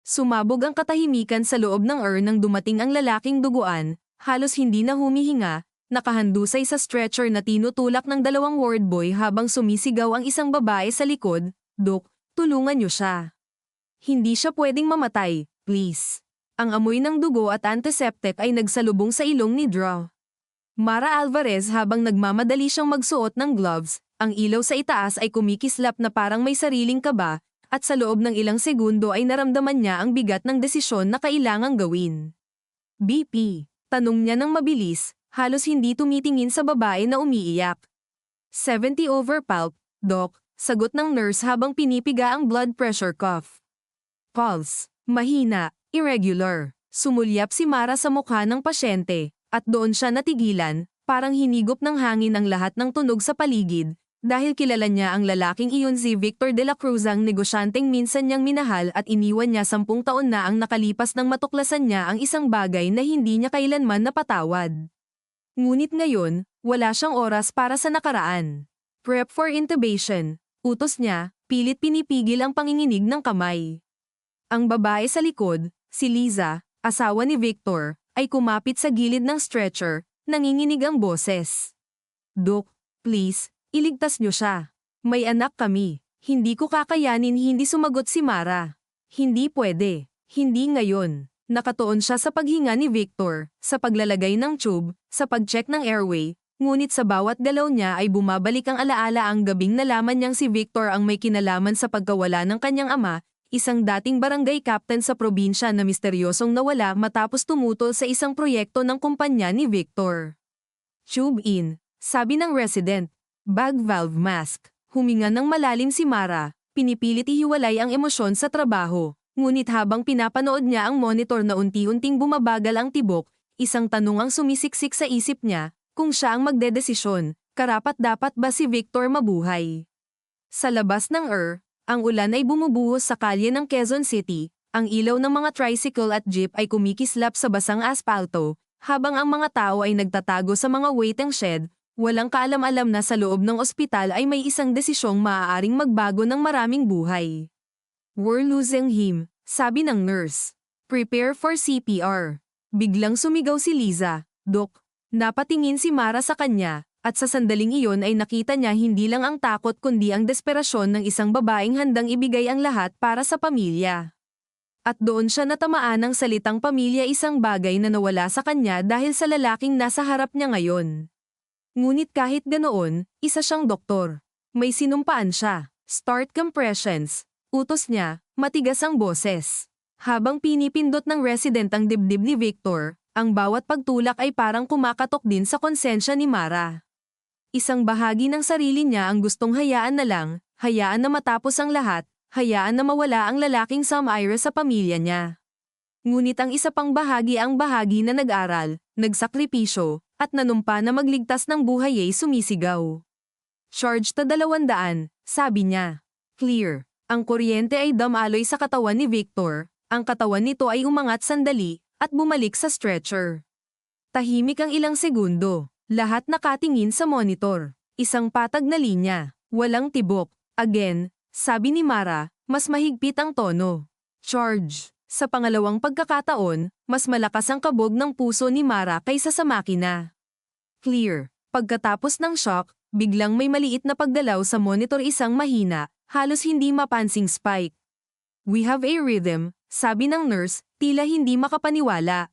Sumabog ang katahimikan sa loob ng nang dumating ang lalaking duguan, halos hindi na humihinga, nakahandusay sa stretcher na tinutulak ng dalawang ward boy habang sumisigaw ang isang babae sa likod, "Dok, tulungan niyo siya. Hindi siya pwedeng mamatay, please." Ang amoy ng dugo at antiseptic ay nagsalubong sa ilong ni Drew. Mara Alvarez habang nagmamadali siyang magsuot ng gloves, ang ilaw sa itaas ay kumikislap na parang may sariling kaba, at sa loob ng ilang segundo ay naramdaman niya ang bigat ng desisyon na kailangang gawin. "BP?" Tanong niya ng mabilis, halos hindi tumitingin sa babae na umiiyak. 70 over pulp, Doc, sagot ng nurse habang pinipiga ang blood pressure cuff. Pulse, mahina, irregular. Sumulyap si Mara sa mukha ng pasyente, at doon siya natigilan, parang hinigop ng hangin ang lahat ng tunog sa paligid, dahil kilala niya ang lalaking iyon, si Victor de la Cruz, ang negosyanteng minsan niyang minahal at iniwan niya 10 taon na ang nakalipas nang matuklasan niya ang isang bagay na hindi niya kailanman napatawad. Ngunit ngayon, wala siyang oras para sa nakaraan. "Prep for intubation," utos niya, pilit pinipigil ang panginginig ng kamay. Ang babae sa likod, si Liza, asawa ni Victor, ay kumapit sa gilid ng stretcher, nanginginig ang boses. "Dok, please, iligtas niyo siya. May anak kami. Hindi ko kakayanin." Hindi sumagot si Mara. "Hindi pwede. Hindi ngayon." Nakatuon siya sa paghinga ni Victor, sa paglalagay ng tube, sa pag-check ng airway, ngunit sa bawat galaw niya ay bumabalik ang alaala ang gabing nalaman niyang si Victor ang may kinalaman sa pagkawala ng kanyang ama, isang dating barangay captain sa probinsya na misteryosong nawala matapos tumutol sa isang proyekto ng kumpanya ni Victor. "Tube in," sabi ng resident. "Bag valve mask." Huminga ng malalim si Mara, pinipilit ihiwalay ang emosyon sa trabaho. Ngunit habang pinapanood niya ang monitor na unti-unting bumabagal ang tibok, isang tanong ang sumisiksik sa isip niya, kung siya ang magdedesisyon, karapat-dapat ba si Victor mabuhay? Sa labas ng ang ulan ay bumubuhos sa kalye ng Quezon City, ang ilaw ng mga tricycle at jeep ay kumikislap sa basang aspalto, habang ang mga tao ay nagtatago sa mga waiting shed, walang kaalam-alam na sa loob ng ospital ay may isang desisyong maaaring magbago ng maraming buhay. "We're losing him," sabi ng nurse. "Prepare for CPR." Biglang sumigaw si Liza, "Dok." Napatingin si Mara sa kanya, at sa sandaling iyon ay nakita niya hindi lang ang takot kundi ang desperasyon ng isang babaeng handang ibigay ang lahat para sa pamilya. At doon siya natamaan ng salitang pamilya, isang bagay na nawala sa kanya dahil sa lalaking nasa harap niya ngayon. Ngunit kahit ganoon, isa siyang doktor. May sinumpaan siya. "Start compressions," utos niya, matigas ang boses. Habang pinipindot ng resident ang dibdib ni Victor, ang bawat pagtulak ay parang kumakatok din sa konsensya ni Mara. Isang bahagi ng sarili niya ang gustong hayaan na lang, hayaan na matapos ang lahat, hayaan na mawala ang lalaking Sam Ira sa pamilya niya. Ngunit ang isa pang bahagi, ang bahagi na nag-aral, nagsakripisyo, at nanumpa na magligtas ng buhay ay sumisigaw. "Charge ta 200, sabi niya. Clear. Ang kuryente ay dumaloy sa katawan ni Victor, ang katawan nito ay umangat sandali, at bumalik sa stretcher. Tahimik ang ilang segundo. Lahat nakatingin sa monitor. Isang patag na linya. Walang tibok. "Again," sabi ni Mara, mas mahigpit ang tono. "Charge." Sa pangalawang pagkakataon, mas malakas ang kabog ng puso ni Mara kaysa sa makina. Clear. Pagkatapos ng shock, biglang may maliit na paggalaw sa monitor, isang mahina, halos hindi mapansing spike. "We have a rhythm," sabi ng nurse, tila hindi makapaniwala.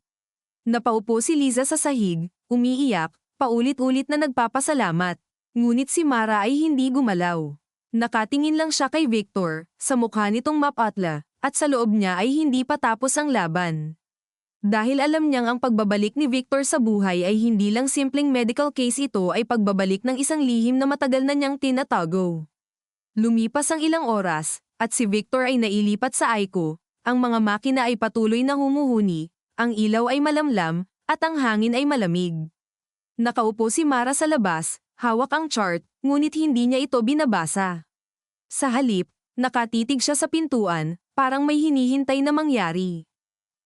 Napaupo si Liza sa sahig, umiiyak, paulit-ulit na nagpapasalamat. Ngunit si Mara ay hindi gumalaw. Nakatingin lang siya kay Victor, sa mukha nitong mapatla, at sa loob niya ay hindi pa tapos ang laban. Dahil alam niyang ang pagbabalik ni Victor sa buhay ay hindi lang simpleng medical case, ito ay pagbabalik ng isang lihim na matagal na niyang tinatago. Lumipas ang ilang oras, at si Victor ay nailipat sa ICU, ang mga makina ay patuloy na humuhuni, ang ilaw ay malamlam, at ang hangin ay malamig. Nakaupo si Mara sa labas, hawak ang chart, ngunit hindi niya ito binabasa. Sa halip, nakatitig siya sa pintuan, parang may hinihintay na mangyari.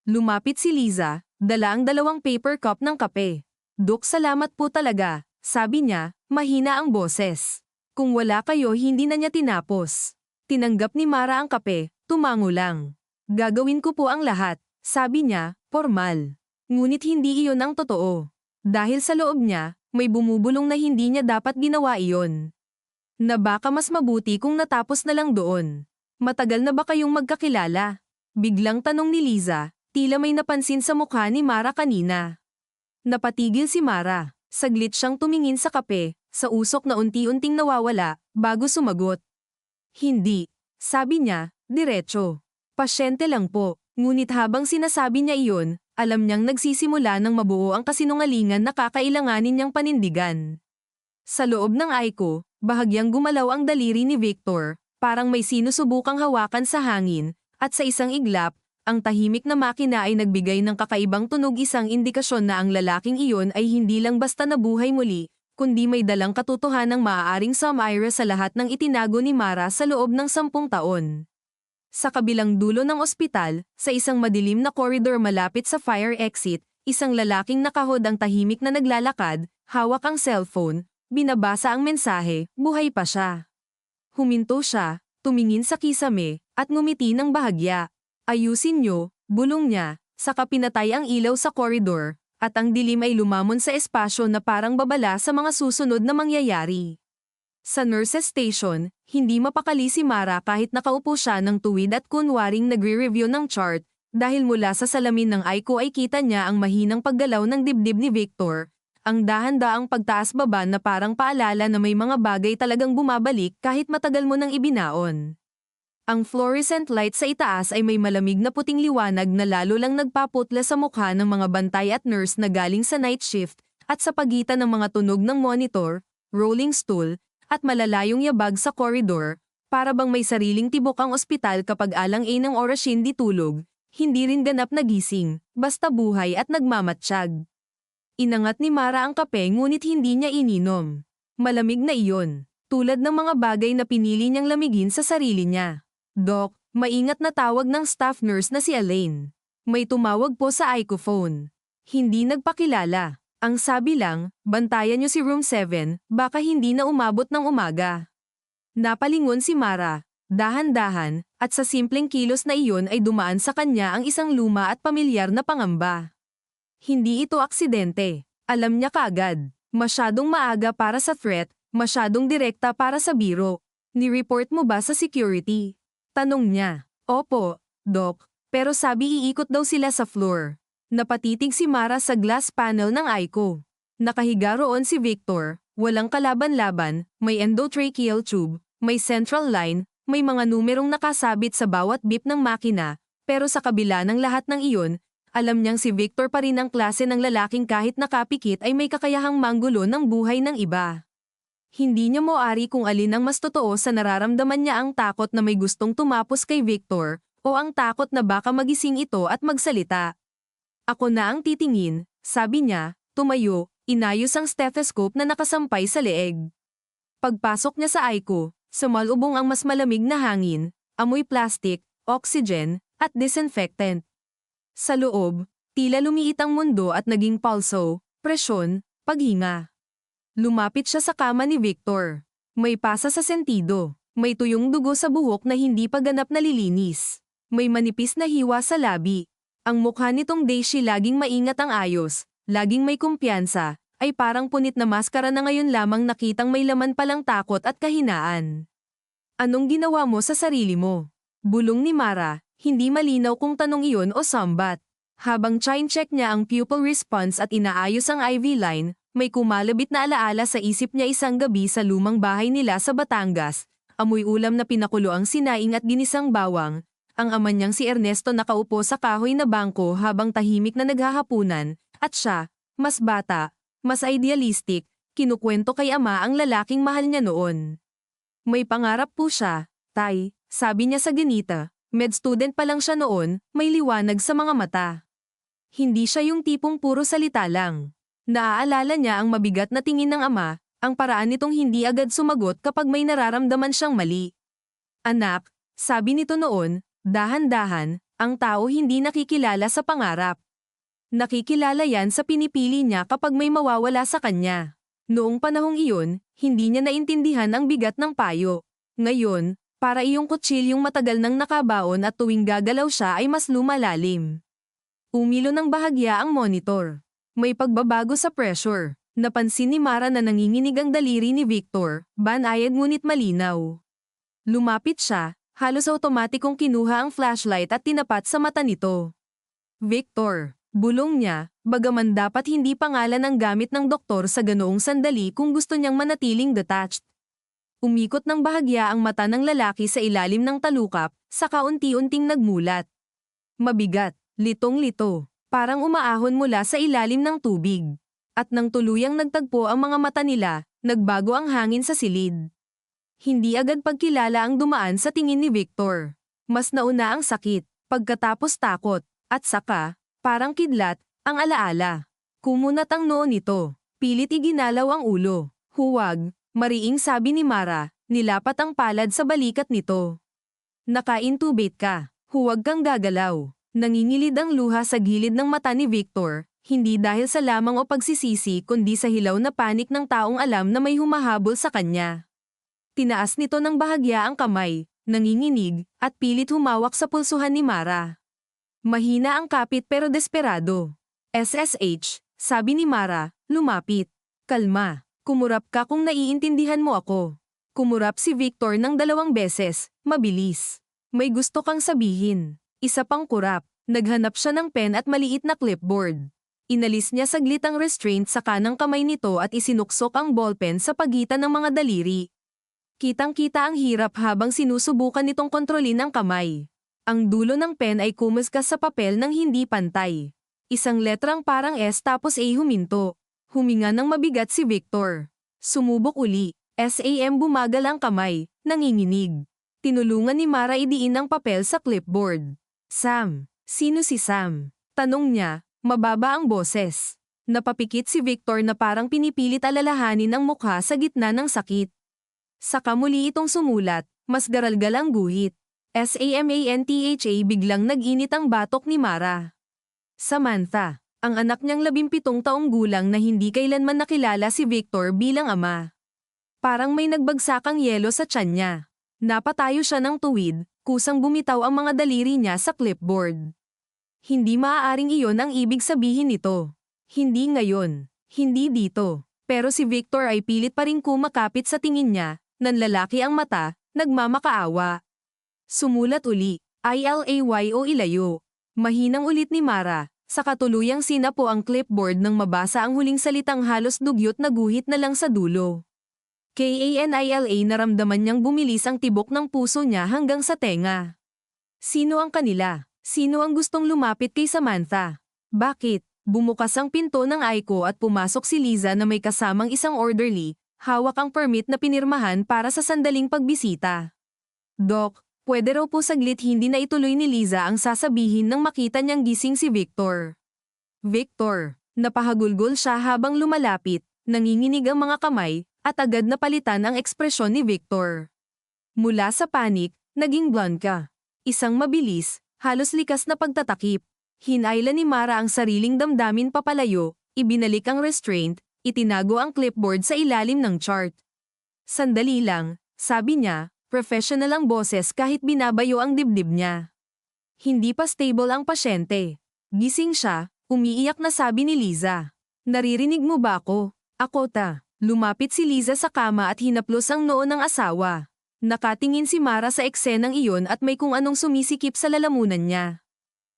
Lumapit si Liza, dala ang 2 paper cup ng kape. "Dok, salamat po talaga," sabi niya, mahina ang boses. "Kung wala kayo, hindi na niya tinapos." Tinanggap ni Mara ang kape, tumango lang. Gagawin ko po ang lahat, sabi niya, formal. Ngunit hindi iyon ang totoo. Dahil sa loob niya, may bumubulong na hindi niya dapat ginawa iyon. Na baka mas mabuti kung natapos na lang doon. Matagal na ba kayong magkakilala? Biglang tanong ni Liza, tila may napansin sa mukha ni Mara kanina. Napatigil si Mara. Saglit siyang tumingin sa kape, sa usok na unti-unting nawawala, bago sumagot. Hindi. Sabi niya, diretso. Pasyente lang po. Ngunit habang sinasabi niya iyon, alam niyang nagsisimula ng mabuo ang kasinungalingan na kakailanganin niyang panindigan. Sa loob ng Aiko, bahagyang gumalaw ang daliri ni Victor, parang may sinusubukang hawakan sa hangin, at sa isang iglap, ang tahimik na makina ay nagbigay ng kakaibang tunog, isang indikasyon na ang lalaking iyon ay hindi lang basta nabuhay muli, kundi may dalang katotohanang maaaring sumira sa lahat ng itinago ni Mara sa loob ng 10 taon. Sa kabilang dulo ng ospital, sa isang madilim na koridor malapit sa fire exit, isang lalaking nakahod ang tahimik na naglalakad, hawak ang cellphone, binabasa ang mensahe, buhay pa siya. Huminto siya, tumingin sa kisame, at ngumiti ng bahagya. Ayusin niyo, bulong niya, saka pinatay ang ilaw sa koridor, at ang dilim ay lumamon sa espasyo na parang babala sa mga susunod na mangyayari. Sa nurses station, hindi mapakali si Mara kahit nakaupo siya ng tuwid at kunwaring nagre-review ng chart, dahil mula sa salamin ng Aiko ay kita niya ang mahinang paggalaw ng dibdib ni Victor, ang dahan-daang pagtaas-baba na parang paalala na may mga bagay talagang bumabalik kahit matagal mo nang ibinaon. Ang fluorescent light sa itaas ay may malamig na puting liwanag na lalo lang nagpaputla sa mukha ng mga bantay at nurse na galing sa night shift, at sa pagitan ng mga tunog ng monitor, rolling stool, at malalayong yabag sa koridor, para bang may sariling tibok ang ospital kapag alang-a ng oras hindi tulog, hindi rin ganap na gising, basta buhay at nagmamatsyag. Inangat ni Mara ang kape ngunit hindi niya ininom. Malamig na iyon, tulad ng mga bagay na pinili niyang lamigin sa sarili niya. Doc, maingat na tawag ng staff nurse na si Elaine. May tumawag po sa Aiko phone. Hindi nagpakilala. Ang sabi lang, bantayan niyo si room 7, baka hindi na umabot ng umaga. Napalingon si Mara, dahan-dahan, at sa simpleng kilos na iyon ay dumaan sa kanya ang isang luma at pamilyar na pangamba. Hindi ito aksidente. Alam niya kaagad. Masyadong maaga para sa threat, masyadong direkta para sa biro. Ni-report mo ba sa security? Tanong niya. Opo, Doc, pero sabi iikot daw sila sa floor. Napatitig si Mara sa glass panel ng Aiko. Nakahiga roon si Victor, walang kalaban-laban, may endotracheal tube, may central line, may mga numerong nakasabit sa bawat bip ng makina, pero sa kabila ng lahat ng iyon, alam niyang si Victor pa rin ang klase ng lalaking kahit nakapikit ay may kakayahang manggulo ng buhay ng iba. Hindi niya moari kung alin ang mas totoo sa nararamdaman niya, ang takot na may gustong tumapos kay Victor, o ang takot na baka magising ito at magsalita. Ako na ang titingin, sabi niya, tumayo, inayos ang stethoscope na nakasampay sa leeg. Pagpasok niya sa Aiko, sumalubong ang mas malamig na hangin, amoy plastic, oxygen, at disinfectant. Sa loob, tila lumiit ang mundo at naging pulso, presyon, paghinga. Lumapit siya sa kama ni Victor. May pasa sa sentido. May tuyong dugo sa buhok na hindi pa ganap nalilinis. May manipis na hiwa sa labi. Ang mukha nitong Daisy laging maingat ang ayos, laging may kumpiyansa, ay parang punit na maskara na ngayon lamang nakitang may laman palang takot at kahinaan. Anong ginawa mo sa sarili mo? Bulong ni Mara, hindi malinaw kung tanong iyon o sambat. Habang chine-check niya ang pupil response at inaayos ang IV line, may kumalabit na alaala sa isip niya isang gabi sa lumang bahay nila sa Batangas, amoy ulam na pinakulo ang sinaing at ginisang bawang, ang ama niyang si Ernesto nakaupo sa kahoy na bangko habang tahimik na naghahapunan, at siya, mas bata, mas idealistic, kinukwento kay ama ang lalaking mahal niya noon. May pangarap po siya, Tay, sabi niya sa ganita, med student pa lang siya noon, may liwanag sa mga mata. Hindi siya yung tipong puro salita lang. Naaalala niya ang mabigat na tingin ng ama, ang paraan nitong hindi agad sumagot kapag may nararamdaman siyang mali. Anak, sabi nito noon, dahan-dahan, ang tao hindi nakikilala sa pangarap. Nakikilala yan sa pinipili niya kapag may mawawala sa kanya. Noong panahong iyon, hindi niya naintindihan ang bigat ng payo. Ngayon, Para iyong kutsilyong matagal nang nakabaon at tuwing gagalaw siya ay mas lumalalim. Umilo ng bahagya ang monitor. May pagbabago sa pressure. Napansin ni Mara na nanginginig ang daliri ni Victor, banayad ngunit malinaw. Lumapit siya, halos automatikong kinuha ang flashlight at tinapat sa mata nito. Victor, bulong niya, bagaman dapat hindi pangalan ang gamit ng doktor sa ganoong sandali kung gusto niyang manatiling detached. Umikot ng bahagya ang mata ng lalaki sa ilalim ng talukap, saka unti-unting nagmulat. Mabigat, litong-lito, parang umaahon mula sa ilalim ng tubig. At nang tuluyang nagtagpo ang mga mata nila, nagbago ang hangin sa silid. Hindi agad pagkilala ang dumaan sa tingin ni Victor. Mas nauna ang sakit, pagkatapos takot, at saka, parang kidlat, ang alaala. Kumunat ang noo nito, pilit iginalaw ang ulo. Huwag. Mariing sabi ni Mara, nilapat ang palad sa balikat nito. Naka-intubate ka, huwag kang gagalaw. Nangingilid ang luha sa gilid ng mata ni Victor, hindi dahil sa lamang o pagsisisi kundi sa hilaw na panik ng taong alam na may humahabol sa kanya. Tinaas nito ng bahagya ang kamay, nanginginig, at pilit humawak sa pulsuhan ni Mara. Mahina ang kapit pero desperado. SSH, sabi ni Mara, lumapit. Kalma. Kumurap ka kung naiintindihan mo ako. Kumurap si Victor ng 2 beses, mabilis. May gusto kang sabihin. Isa pang kurap, naghanap siya ng pen at maliit na clipboard. Inalis niya saglit ang restraint sa kanang kamay nito at isinuksok ang ballpen sa pagitan ng mga daliri. Kitang-kita ang hirap habang sinusubukan nitong kontrolin ang kamay. Ang dulo ng pen ay kumuskas sa papel ng hindi pantay. Isang letrang parang S tapos A huminto. Huminga ng mabigat si Victor. Sumubok uli. SAM bumagal ang kamay, nanginginig. Tinulungan ni Mara idiin ang papel sa clipboard. Sam. Sino si Sam? Tanong niya, mababa ang boses. Napapikit si Victor na parang pinipilit alalahanin ang mukha sa gitna ng sakit. Saka muli itong sumulat, mas garalgal ang guhit. SAMANTHA biglang nag-init ang batok ni Mara. Samantha. Ang anak niyang 17 taong gulang na hindi kailanman nakilala si Victor bilang ama. Parang may nagbagsakang yelo sa tiyan niya. Napatayo siya ng tuwid, kusang bumitaw ang mga daliri niya sa clipboard. Hindi maaaring iyon ang ibig sabihin nito. Hindi ngayon, hindi dito. Pero si Victor ay pilit pa rin kumakapit sa tingin niya, nanlalaki ang mata, nagmamakaawa. Sumulat uli, ILAYO ilayo. Mahinang ulit ni Mara. Sa katuluyang sinapo ang clipboard nang mabasa ang huling salitang halos dugyot na guhit na lang sa dulo. KANILA naramdaman niyang bumilis ang tibok ng puso niya hanggang sa tenga. Sino ang kanila? Sino ang gustong lumapit kay Samantha? Bakit? Bumukas ang pinto ng Aiko at pumasok si Liza na may kasamang isang orderly, hawak ang permit na pinirmahan para sa sandaling pagbisita. Doc, pwede raw po saglit hindi na ituloy ni Liza ang sasabihin nang makita niyang gising si Victor. Victor, napahagulgol siya habang lumalapit, nanginginig ang mga kamay, at agad napalitan ang ekspresyon ni Victor. Mula sa panik, naging blanca. Isang mabilis, halos likas na pagtatakip. Hinayla ni Mara ang sariling damdamin papalayo, ibinalik ang restraint, itinago ang clipboard sa ilalim ng chart. Sandali lang, sabi niya, professional ang boses kahit binabayo ang dibdib niya. Hindi pa stable ang pasyente. Gising siya, umiiyak na sabi ni Liza. Naririnig mo ba ako? Ako ta. Lumapit si Liza sa kama at hinaplos ang noo ng asawa. Nakatingin si Mara sa eksenang iyon at may kung anong sumisikip sa lalamunan niya.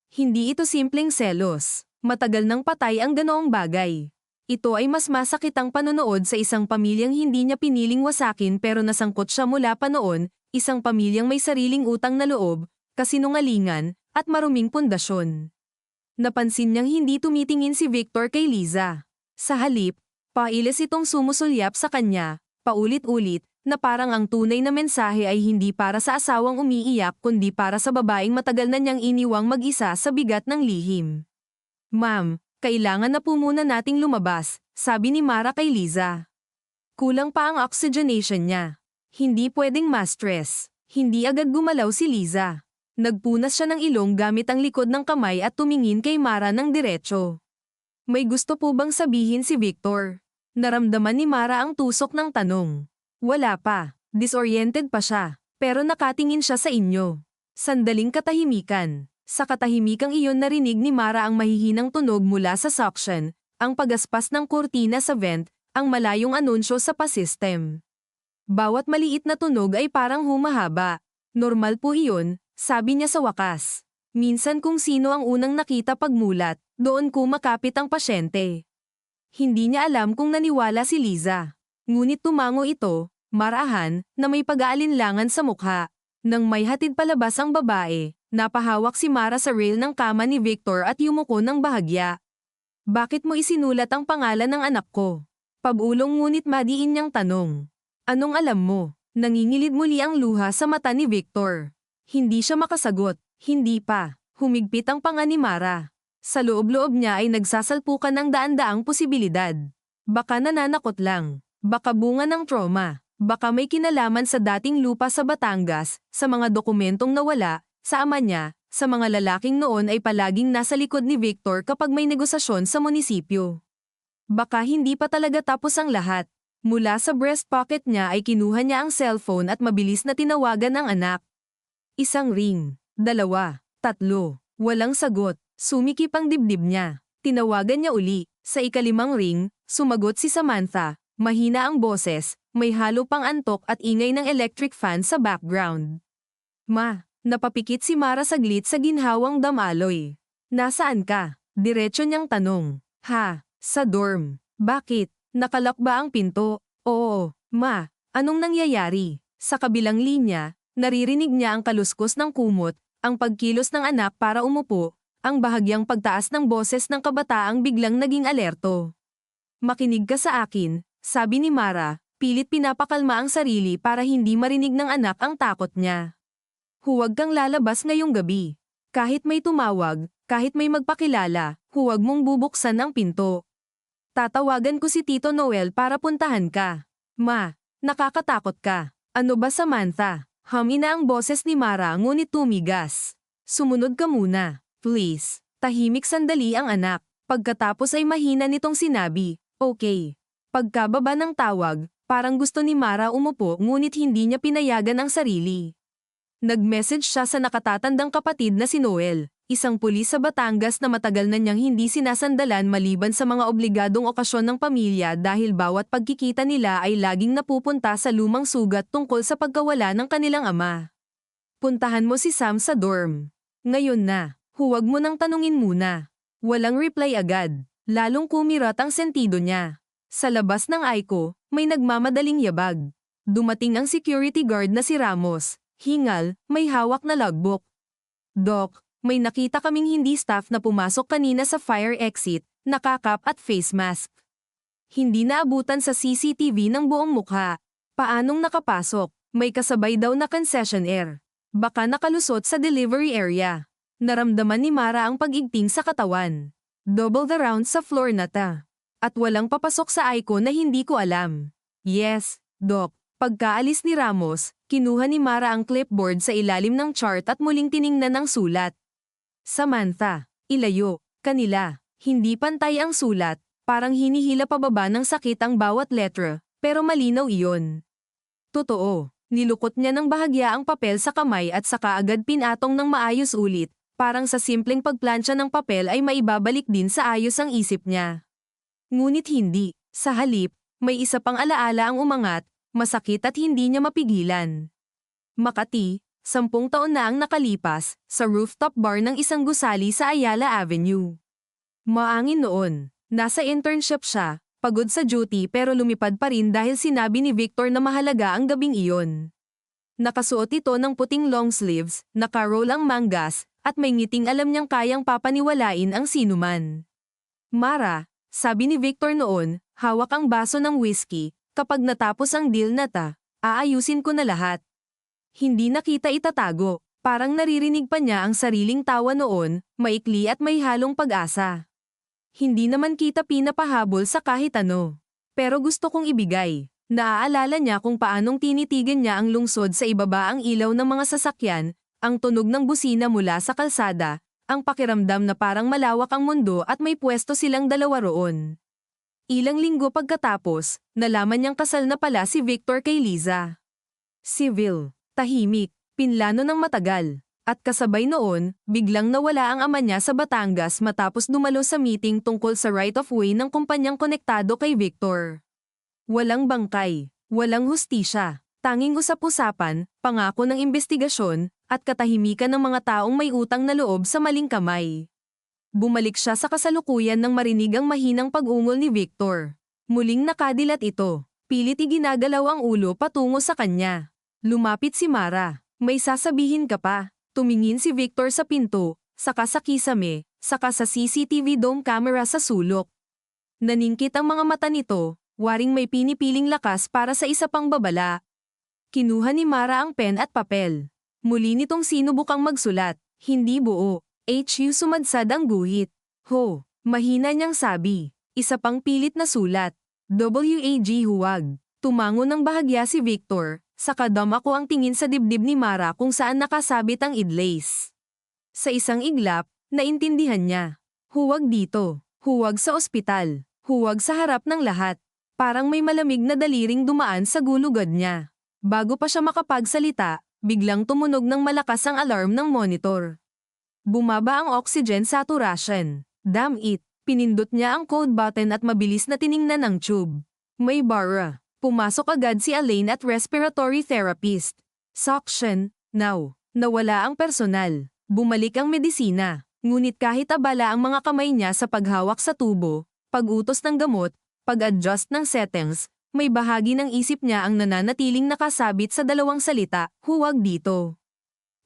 Hindi ito simpleng selos. Matagal nang patay ang ganoong bagay. Ito ay mas masakit ang panonood sa isang pamilyang hindi niya piniling wasakin pero nasangkot siya mula pa noon, isang pamilyang may sariling utang na loob, kasinungalingan, at maruming pundasyon. Napansin niyang hindi tumitingin si Victor kay Liza. Sa halip, pailis itong sumusulyap sa kanya, paulit-ulit, na parang ang tunay na mensahe ay hindi para sa asawang umiiyak kundi para sa babaeng matagal na niyang iniwang mag-isa sa bigat ng lihim. Ma'am, kailangan na po muna nating lumabas, sabi ni Mara kay Liza. Kulang pa ang oxygenation niya. Hindi pwedeng ma-stress. Hindi agad gumalaw si Liza. Nagpunas siya ng ilong gamit ang likod ng kamay at tumingin kay Mara ng diretso. May gusto po bang sabihin si Victor? Naramdaman ni Mara ang tusok ng tanong. Wala pa. Disoriented pa siya. Pero nakatingin siya sa inyo. Sandaling katahimikan. Sa katahimikang iyon narinig ni Mara ang mahihinang tunog mula sa suction, ang pagaspas ng kurtina sa vent, ang malayong anunsyo sa pa-system. Bawat maliit na tunog ay parang humahaba. Normal po iyon, sabi niya sa wakas. Minsan kung sino ang unang nakita pagmulat, doon kumakapit ang pasyente. Hindi niya alam kung naniwala si Liza. Ngunit tumango ito, marahan, na may pag-aalinlangan sa mukha. Nang may hatid palabas ang babae, napahawak si Mara sa rail ng kama ni Victor at yumuko ng bahagya. Bakit mo isinulat ang pangalan ng anak ko? Pabulong ngunit madiin niyang tanong. Anong alam mo? Nangingilid muli ang luha sa mata ni Victor. Hindi siya makasagot. Hindi pa. Humigpit ang panga ni Mara. Sa loob-loob niya ay nagsasalpukan ng daan-daang posibilidad. Baka nananakot lang. Baka bunga ng trauma. Baka may kinalaman sa dating lupa sa Batangas, sa mga dokumentong nawala, sa ama niya, sa mga lalaking noon ay palaging nasa likod ni Victor kapag may negosasyon sa munisipyo. Baka hindi pa talaga tapos ang lahat. Mula sa breast pocket niya ay kinuha niya ang cellphone at mabilis na tinawagan ang anak. Isang ring, 2, 3, walang sagot, sumikip ang dibdib niya. Tinawagan niya uli, sa ika-5 ring, sumagot si Samantha, mahina ang boses, may halo pang antok at ingay ng electric fan sa background. Ma, napapikit si Mara saglit sa ginhawang damaloy. Nasaan ka? Diretso niyang tanong. Ha, sa dorm. Bakit? Nakalak ba ang pinto? Oo, ma, anong nangyayari? Sa kabilang linya, naririnig niya ang kaluskos ng kumot, ang pagkilos ng anak para umupo, ang bahagyang pagtaas ng boses ng kabataang biglang naging alerto. Makinig ka sa akin, sabi ni Mara, pilit pinapakalma ang sarili para hindi marinig ng anak ang takot niya. Huwag kang lalabas ngayong gabi. Kahit may tumawag, kahit may magpakilala, huwag mong bubuksan ang pinto. Tatawagan ko si Tito Noel para puntahan ka. Ma, nakakatakot ka. Ano ba Samantha? Hamina ang boses ni Mara ngunit tumigas. Sumunod ka muna, please. Tahimik sandali ang anak. Pagkatapos ay mahina nitong sinabi, okay. Pagkababa ng tawag, parang gusto ni Mara umupo ngunit hindi niya pinayagan ang sarili. Nag-message siya sa nakatatandang kapatid na si Noel, isang pulis sa Batangas na matagal na niyang hindi sinasandalan maliban sa mga obligadong okasyon ng pamilya dahil bawat pagkikita nila ay laging napupunta sa lumang sugat tungkol sa pagkawala ng kanilang ama. Puntahan mo si Sam sa dorm. Ngayon na, huwag mo nang tanungin muna. Walang reply agad, lalong kumirat ang sentido niya. Sa labas ng Aiko, may nagmamadaling yabag. Dumating ang security guard na si Ramos. Hingal, may hawak na logbook. Doc, may nakita kaming hindi staff na pumasok kanina sa fire exit, nakakap at face mask. Hindi naabutan sa CCTV ng buong mukha. Paanong nakapasok? May kasabay daw na concessionaire. Baka nakalusot sa delivery area. Naramdaman ni Mara ang pag-igting sa katawan. Double the round sa floor na ta. At walang papasok sa Aiko na hindi ko alam. Yes, Doc. Pagkaalis ni Ramos, kinuha ni Mara ang clipboard sa ilalim ng chart at muling tiningnan ang sulat. Samantha, ilayo, kanila. Hindi pantay ang sulat, parang hinihila pababa ng sakit ang bawat letra, pero malinaw iyon. Totoo, nilukot niya ng bahagya ang papel sa kamay at saka agad pinatong ng maayos ulit, parang sa simpleng pagplansya ng papel ay maibabalik din sa ayos ang isip niya. Ngunit hindi, sa halip, may isa pang alaala ang umangat, masakit at hindi niya mapigilan. Makati, 10 taon na ang nakalipas, sa rooftop bar ng isang gusali sa Ayala Avenue. Maangin noon, nasa internship siya, pagod sa duty pero lumipad pa rin dahil sinabi ni Victor na mahalaga ang gabing iyon. Nakasuot ito ng puting long sleeves, naka-roll ang mangas, at may ngiting alam niyang kayang papaniwalain ang sinuman. Mara, sabi ni Victor noon, hawak ang baso ng whiskey, kapag natapos ang deal na ta, aayusin ko na lahat. Hindi na kita itatago, parang naririnig pa niya ang sariling tawa noon, maikli at may halong pag-asa. Hindi naman kita pinapahabol sa kahit ano. Pero gusto kong ibigay. Naaalala niya kung paanong tinitigan niya ang lungsod sa ibaba ang ilaw ng mga sasakyan, ang tunog ng busina mula sa kalsada, ang pakiramdam na parang malawak ang mundo at may pwesto silang dalawa roon. Ilang linggo pagkatapos, nalaman niyang kasal na pala si Victor kay Liza. Civil. Tahimik, pinlano ng matagal. At kasabay noon, biglang nawala ang ama niya sa Batangas matapos dumalo sa meeting tungkol sa right-of-way ng kumpanyang konektado kay Victor. Walang bangkay, walang hustisya, tanging usap-usapan, pangako ng investigasyon, at katahimikan ng mga taong may utang na loob sa maling kamay. Bumalik siya sa kasalukuyan nang marinig ang mahinang pag-ungol ni Victor. Muling nakadilat ito, pilit iginagalaw ang ulo patungo sa kanya. Lumapit si Mara, may sasabihin ka pa. Tumingin si Victor sa pinto, saka sa kisame, saka sa CCTV dome camera sa sulok. Naningkit ang mga mata nito, waring may pinipiling lakas para sa isa pang babala. Kinuha ni Mara ang pen at papel. Muli nitong sinubukang magsulat, hindi buo. HU sumadsad ang guhit. Ho, mahina niyang sabi. Isa pang pilit na sulat. WAG huwag. Tumango ng bahagya si Victor. Saka dumako ang tingin sa dibdib ni Mara kung saan nakasabit ang idlace. Sa isang iglap, naintindihan niya. Huwag dito. Huwag sa ospital. Huwag sa harap ng lahat. Parang may malamig na daliring dumaan sa gulugad niya. Bago pa siya makapagsalita, biglang tumunog ng malakas ang alarm ng monitor. Bumaba ang oxygen saturation. Damn it. Pinindot niya ang code button at mabilis na tiningnan ang tube. May bara. Pumasok agad si Elaine at respiratory therapist. Suction, now. Nawala ang personal. Bumalik ang medisina. Ngunit kahit abala ang mga kamay niya sa paghawak sa tubo, pag-utos ng gamot, pag-adjust ng settings, may bahagi ng isip niya ang nananatiling nakasabit sa dalawang salita, huwag dito.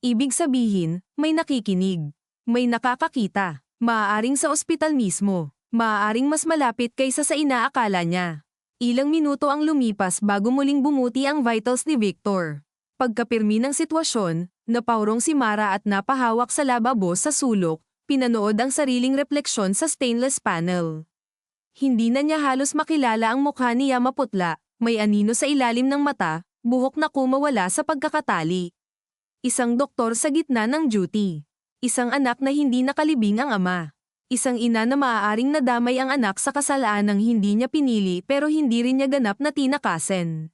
Ibig sabihin, may nakikinig. May nakakakita. Maaaring sa ospital mismo. Maaaring mas malapit kaysa sa inaakala niya. Ilang minuto ang lumipas bago muling bumuti ang vitals ni Victor. Pagkapirmi ng sitwasyon, napaurong si Mara at napahawak sa lababo sa sulok, pinanood ang sariling refleksyon sa stainless panel. Hindi na niya halos makilala ang mukha niya maputla, may anino sa ilalim ng mata, buhok na kumawala sa pagkakatali. Isang doktor sa gitna ng duty. Isang anak na hindi nakalibing ang ama. Isang ina na maaaring nadamay ang anak sa kasalanang hindi niya pinili pero hindi rin niya ganap na tinakasan.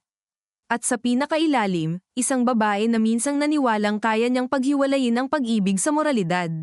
At sa pinakailalim, isang babae na minsang naniwalang kaya niyang paghiwalayin ang pag-ibig sa moralidad.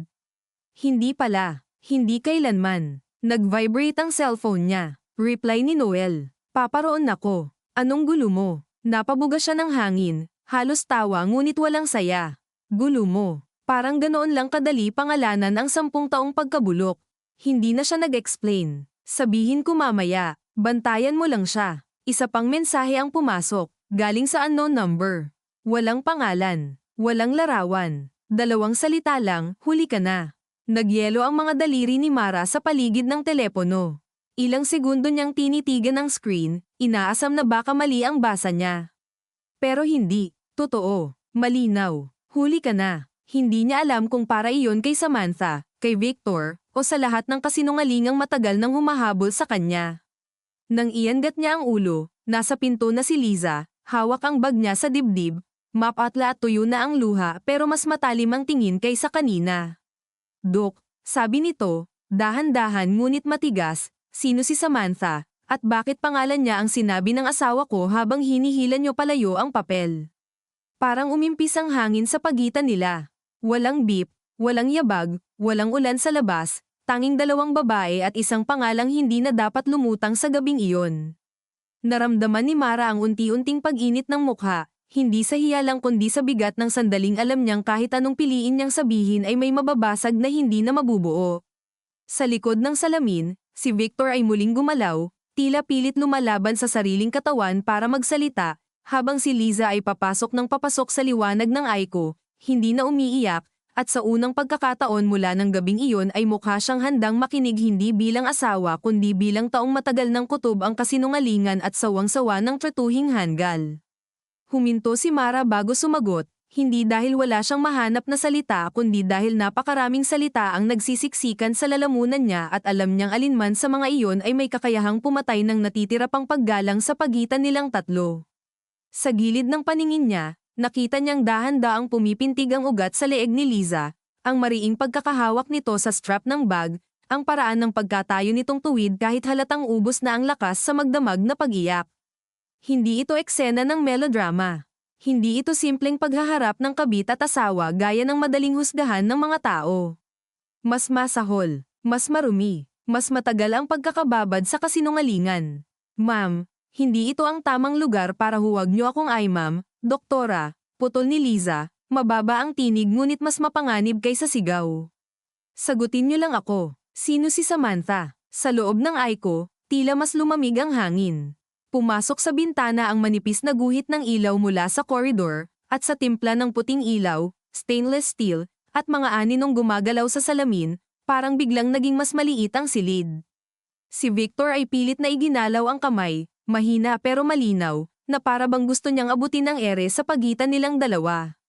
Hindi pala, hindi kailanman. Nag-vibrate ang cellphone niya. Reply ni Noel. Paparoon ako. Anong gulo mo? Napabuga siya ng hangin, halos tawa ngunit walang saya. Gulo mo. Parang ganoon lang kadali pangalanan ang 10 taong pagkabulok. Hindi na siya nag-explain. Sabihin ko mamaya, bantayan mo lang siya. Isa pang mensahe ang pumasok, galing sa unknown number. Walang pangalan, walang larawan. 2 salita lang, huli ka na. Nagyelo ang mga daliri ni Mara sa paligid ng telepono. Ilang segundo niyang tinitigan ang screen, inaasam na baka mali ang basa niya. Pero hindi, totoo, malinaw, huli ka na. Hindi niya alam kung para iyon kay Samantha, kay Victor, o sa lahat ng kasinungalingang matagal nang humahabol sa kanya. Nang iangat niya ang ulo, nasa pinto na si Liza, hawak ang bag niya sa dibdib, mapatla at tuyo na ang luha pero mas matalim ang tingin kaysa kanina. Dok, sabi nito, dahan-dahan ngunit matigas, sino si Samantha, at bakit pangalan niya ang sinabi ng asawa ko habang hinihila niyo palayo ang papel? Parang umimpis ang hangin sa pagitan nila. Walang beep, walang yabag, walang ulan sa labas, tanging 2 babae at isang pangalang hindi na dapat lumutang sa gabing iyon. Naramdaman ni Mara ang unti-unting pag-init ng mukha, hindi sa hiya lang kundi sa bigat ng sandaling alam niyang kahit anong piliin niyang sabihin ay may mababasag na hindi na mabubuo. Sa likod ng salamin, si Victor ay muling gumalaw, tila pilit lumalaban sa sariling katawan para magsalita, habang si Liza ay papasok ng papasok sa liwanag ng Aiko, hindi na umiiyak, at sa unang pagkakataon mula ng gabing iyon ay mukha siyang handang makinig hindi bilang asawa kundi bilang taong matagal ng kutob ang kasinungalingan at sawang-sawa ng tratuhing hanggal. Huminto si Mara bago sumagot, hindi dahil wala siyang mahanap na salita kundi dahil napakaraming salita ang nagsisiksikan sa lalamunan niya at alam niyang alinman sa mga iyon ay may kakayahang pumatay ng natitira pang paggalang sa pagitan nilang tatlo. Sa gilid ng paningin niya, nakita niyang dahan-daang pumipintig ang ugat sa leeg ni Liza, ang mariing pagkakahawak nito sa strap ng bag, ang paraan ng pagkatayo nitong tuwid kahit halatang ubos na ang lakas sa magdamag na pag-iyak. Hindi ito eksena ng melodrama. Hindi ito simpleng paghaharap ng kabit at asawa gaya ng madaling husgahan ng mga tao. Mas masahol, mas marumi, mas matagal ang pagkakababad sa kasinungalingan. Ma'am, hindi ito ang tamang lugar para huwag niyo akong ma'am, doktora, putol ni Liza, mababa ang tinig ngunit mas mapanganib kaysa sigaw. Sagutin niyo lang ako, sino si Samantha? Sa loob ng ko, tila mas lumamig ang hangin. Pumasok sa bintana ang manipis na guhit ng ilaw mula sa koridor, at sa timpla ng puting ilaw, stainless steel, at mga aninong gumagalaw sa salamin, parang biglang naging mas maliit ang silid. Si Victor ay pilit na iginalaw ang kamay, mahina pero malinaw, na para bang gusto niyang abutin ang ere sa pagitan nilang dalawa.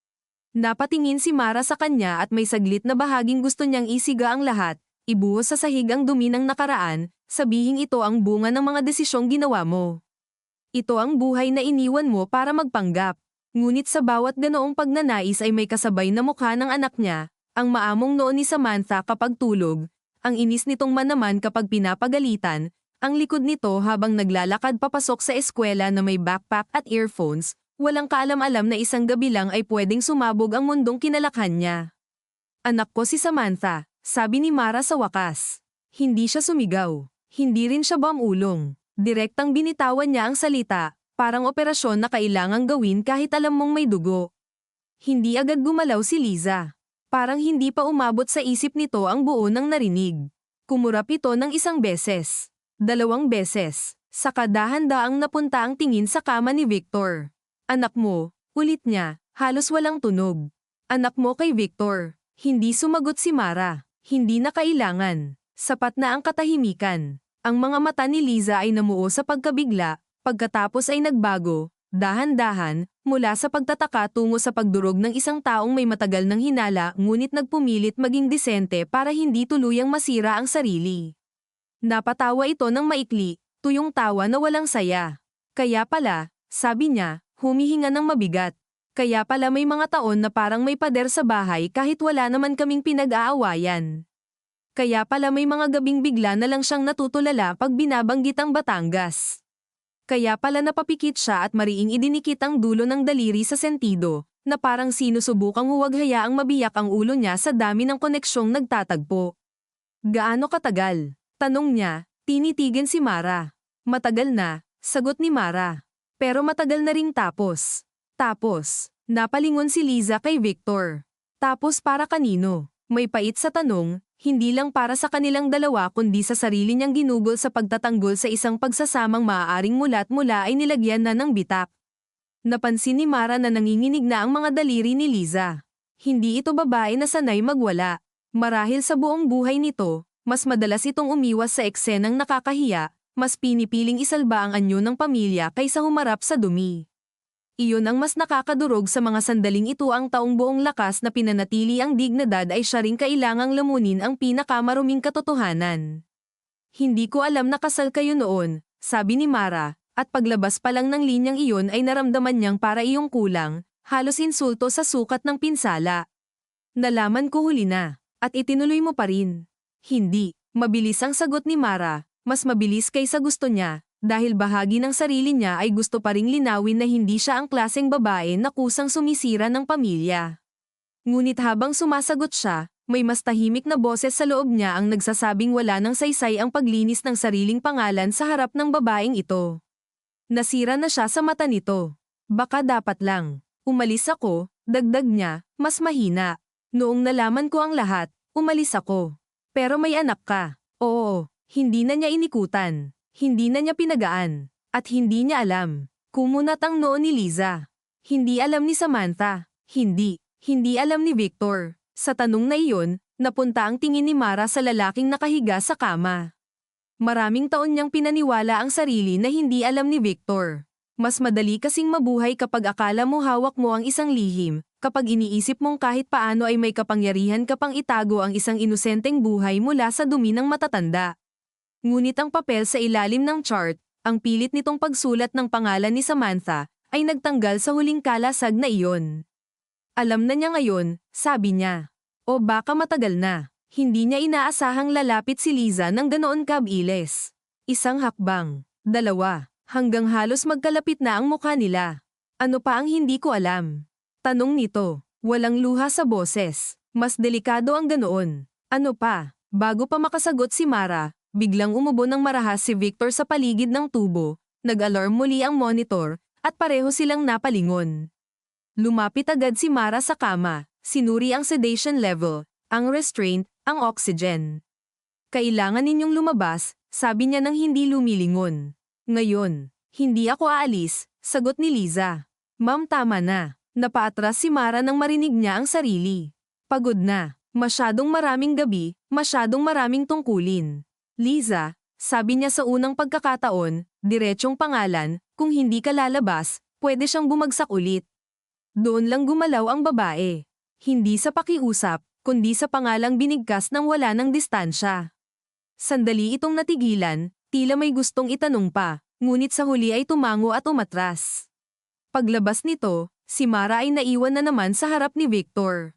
Napatingin si Mara sa kanya at may saglit na bahaging gusto niyang isiga ang lahat, ibuhos sa sahig ang dumi ng nakaraan, sabihing ito ang bunga ng mga desisyong ginawa mo. Ito ang buhay na iniwan mo para magpanggap. Ngunit sa bawat ganoong pagnanais ay may kasabay na mukha ng anak niya, ang maamong noon ni Samantha kapag tulog, ang inis nitong manaman kapag pinapagalitan, ang likod nito habang naglalakad papasok sa eskwela na may backpack at earphones, walang kaalam-alam na isang gabi lang ay pwedeng sumabog ang mundong kinalakhan niya. Anak ko si Samantha, sabi ni Mara sa wakas. Hindi siya sumigaw. Hindi rin siya bumulong. Direktang binitawan niya ang salita, parang operasyon na kailangang gawin kahit alam mong may dugo. Hindi agad gumalaw si Liza. Parang hindi pa umabot sa isip nito ang buo ng narinig. Kumurap ito ng isang beses. 2 beses. Saka dahan-daang napunta ang tingin sa kama ni Victor. Anak mo, ulit niya, halos walang tunog. Anak mo kay Victor. Hindi sumagot si Mara. Hindi na kailangan. Sapat na ang katahimikan. Ang mga mata ni Liza ay namuo sa pagkabigla, pagkatapos ay nagbago, dahan-dahan, mula sa pagtataka tungo sa pagdurog ng isang taong may matagal ng hinala ngunit nagpumilit maging disente para hindi tuluyang masira ang sarili. Napatawa ito ng maikli, tuyong tawa na walang saya. Kaya pala, sabi niya, humihinga ng mabigat. Kaya pala may mga taon na parang may pader sa bahay kahit wala naman kaming pinag-aawayan. Kaya pala may mga gabing bigla na lang siyang natutulala pag binabanggit ang Batangas. Kaya pala napapikit siya at mariing idinikit ang dulo ng daliri sa sentido, na parang sinusubukang huwag hayaang mabiyak ang ulo niya sa dami ng koneksyong nagtatagpo. Gaano katagal? Tanong niya, tinitigan si Mara. Matagal na, sagot ni Mara. Pero matagal na ring tapos. Tapos, napalingon si Liza kay Victor. Tapos para kanino? May pait sa tanong, hindi lang para sa kanilang dalawa kundi sa sarili niyang ginugol sa pagtatanggol sa isang pagsasamang maaaring mula't mula ay nilagyan na ng bitak. Napansin ni Mara na nanginginig na ang mga daliri ni Liza. Hindi ito babae na sanay magwala. Marahil sa buong buhay nito, mas madalas itong umiwas sa eksenang nakakahiya, mas pinipiling isalba ang anyo ng pamilya kaysa humarap sa dumi. Iyon ang mas nakakadurog sa mga sandaling ito ang taong buong lakas na pinanatili ang dignidad ay siya ring kailangang lamunin ang pinakamaruming katotohanan. Hindi ko alam na kasal kayo noon, sabi ni Mara, at paglabas pa lang ng linyang iyon ay naramdaman niyang para iyong kulang, halos insulto sa sukat ng pinsala. Nalaman ko huli na, at itinuloy mo pa rin. Hindi, mabilis ang sagot ni Mara, mas mabilis kaysa gusto niya. Dahil bahagi ng sarili niya ay gusto pa ring linawin na hindi siya ang klaseng babae na kusang sumisira ng pamilya. Ngunit habang sumasagot siya, may mas tahimik na boses sa loob niya ang nagsasabing wala nang saysay ang paglinis ng sariling pangalan sa harap ng babaeng ito. Nasira na siya sa mata nito. Baka dapat lang. Umalis ako, dagdag niya, mas mahina. Noong nalaman ko ang lahat, umalis ako. Pero may anak ka. Oo, hindi na niya inikutan. Hindi na niya pinagaan, at hindi niya alam. Kumunat ang noo ni Liza. Hindi alam ni Samantha. Hindi alam ni Victor. Sa tanong na iyon, napunta ang tingin ni Mara sa lalaking nakahiga sa kama. Maraming taon niyang pinaniwala ang sarili na hindi alam ni Victor. Mas madali kasing mabuhay kapag akala mo hawak mo ang isang lihim, kapag iniisip mong kahit paano ay may kapangyarihan ka pang itago ang isang inosenteng buhay mula sa dumi ng matatanda. Ngunit ang papel sa ilalim ng chart, ang pilit nitong pagsulat ng pangalan ni Samantha, ay nagtanggal sa huling kalasag na iyon. Alam na niya ngayon, sabi niya. O baka matagal na. Hindi niya inaasahang lalapit si Liza ng ganoon kabilis. Isang hakbang, 2, hanggang halos magkalapit na ang mukha nila. Ano pa ang hindi ko alam? Tanong nito. Walang luha sa boses. Mas delikado ang ganoon. Ano pa? Bago pa makasagot si Mara, biglang umubo ng marahas si Victor sa paligid ng tubo, nag-alarm muli ang monitor, at pareho silang napalingon. Lumapit agad si Mara sa kama, sinuri ang sedation level, ang restraint, ang oxygen. Kailangan ninyong lumabas, sabi niya nang hindi lumilingon. Ngayon, hindi ako aalis, sagot ni Liza. Ma'am, tama na. Napaatras si Mara nang marinig niya ang sarili. Pagod na. Masyadong maraming gabi, masyadong maraming tungkulin. Liza, sabi niya sa unang pagkakataon, diretsong pangalan, kung hindi ka lalabas, pwede siyang bumagsak ulit. Doon lang gumalaw ang babae. Hindi sa pakiusap, kundi sa pangalang binigkas nang wala ng distansya. Sandali itong natigilan, tila may gustong itanong pa, ngunit sa huli ay tumango at umatras. Paglabas nito, si Mara ay naiwan na naman sa harap ni Victor.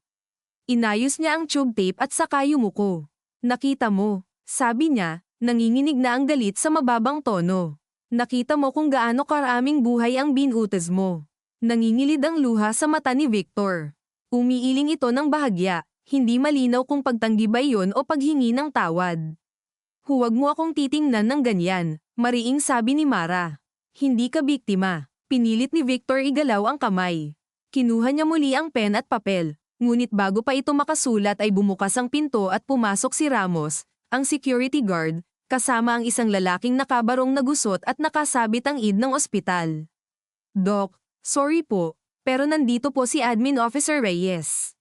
Inayos niya ang tube tape at saka yumuko. Nakita mo, sabi niya, nanginginig na ang galit sa mababang tono. Nakita mo kung gaano karaming buhay ang binutas mo. Nangingilid ang luha sa mata ni Victor. Umiiling ito ng bahagya, hindi malinaw kung pagtanggi ba iyon o paghingi ng tawad. Huwag mo akong titingnan ng ganyan, mariing sabi ni Mara. Hindi ka biktima. Pinilit ni Victor igalaw ang kamay. Kinuha niya muli ang pen at papel. Ngunit bago pa ito makasulat ay bumukas ang pinto at pumasok si Ramos, ang security guard, kasama ang isang lalaking nakabarong na gusot at nakasabit ang id ng ospital. Doc, sorry po, pero nandito po si Admin Officer Reyes.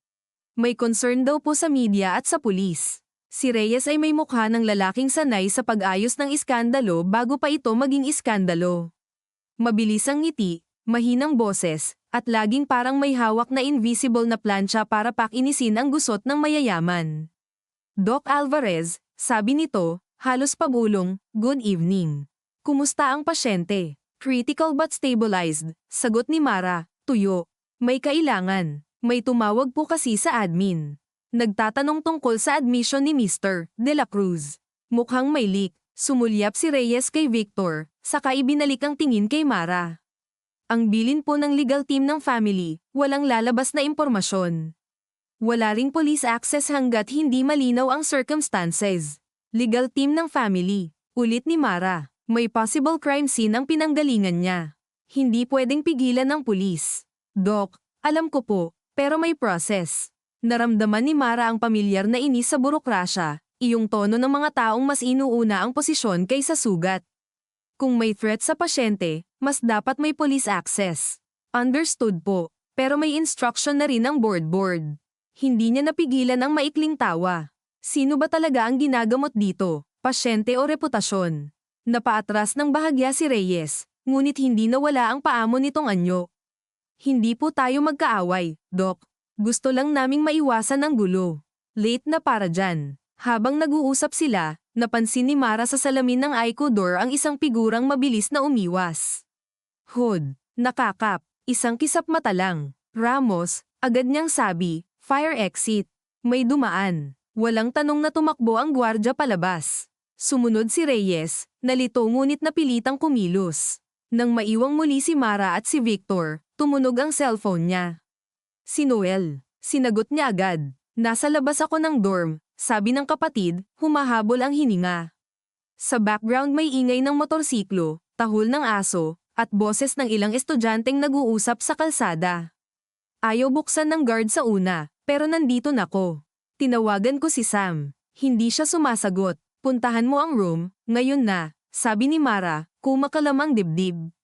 May concern daw po sa media at sa pulis. Si Reyes ay may mukha ng lalaking sanay sa pag-ayos ng iskandalo bago pa ito maging iskandalo. Mabilis ang ngiti, mahinang boses, at laging parang may hawak na invisible na plancha para pakinisin ang gusot ng mayayaman. Doc Alvarez, sabi nito, halos pabulong, good evening. Kumusta ang pasyente? Critical but stabilized, sagot ni Mara, tuyo. May kailangan. May tumawag po kasi sa admin. Nagtatanong tungkol sa admission ni Mr. De La Cruz. Mukhang may leak, sumulyap si Reyes kay Victor, saka ibinalik ang tingin kay Mara. Ang bilin po ng legal team ng family, walang lalabas na impormasyon. Wala ring police access hanggat hindi malinaw ang circumstances. Legal team ng family, ulit ni Mara, may possible crime scene ang pinanggalingan niya. Hindi pwedeng pigilan ng pulis. Doc, alam ko po, pero may process. Naramdaman ni Mara ang pamilyar na inis sa burokrasya, iyong tono ng mga taong mas inuuna ang posisyon kaysa sugat. Kung may threat sa pasyente, mas dapat may police access. Understood po, pero may instruction na rin ang board. Hindi niya napigilan ang maikling tawa. Sino ba talaga ang ginagamot dito, pasyente o reputasyon? Napaatras ng bahagya si Reyes, ngunit hindi nawala ang paamo nitong anyo. Hindi po tayo magkaaway, Doc. Gusto lang naming maiwasan ang gulo. Late na para dyan. Habang nag-uusap sila, napansin ni Mara sa salamin ng Aiko door ang isang figurang mabilis na umiwas. Hood, nakakap, isang kisap mata lang. Ramos, agad niyang sabi, fire exit. May dumaan. Walang tanong na tumakbo ang gwardya palabas. Sumunod si Reyes, nalito ngunit napilitang kumilos. Nang maiwang muli si Mara at si Victor, tumunog ang cellphone niya. Si Noel, sinagot niya agad. Nasa labas ako ng dorm, sabi ng kapatid, humahabol ang hininga. Sa background may ingay ng motorsiklo, tahol ng aso, at boses ng ilang estudyanteng nag-uusap sa kalsada. Ayaw buksan ng guard sa una, pero nandito na ko. Tinawagan ko si Sam. Hindi siya sumasagot. Puntahan mo ang room, ngayon na, sabi ni Mara, kumakalamang dibdib.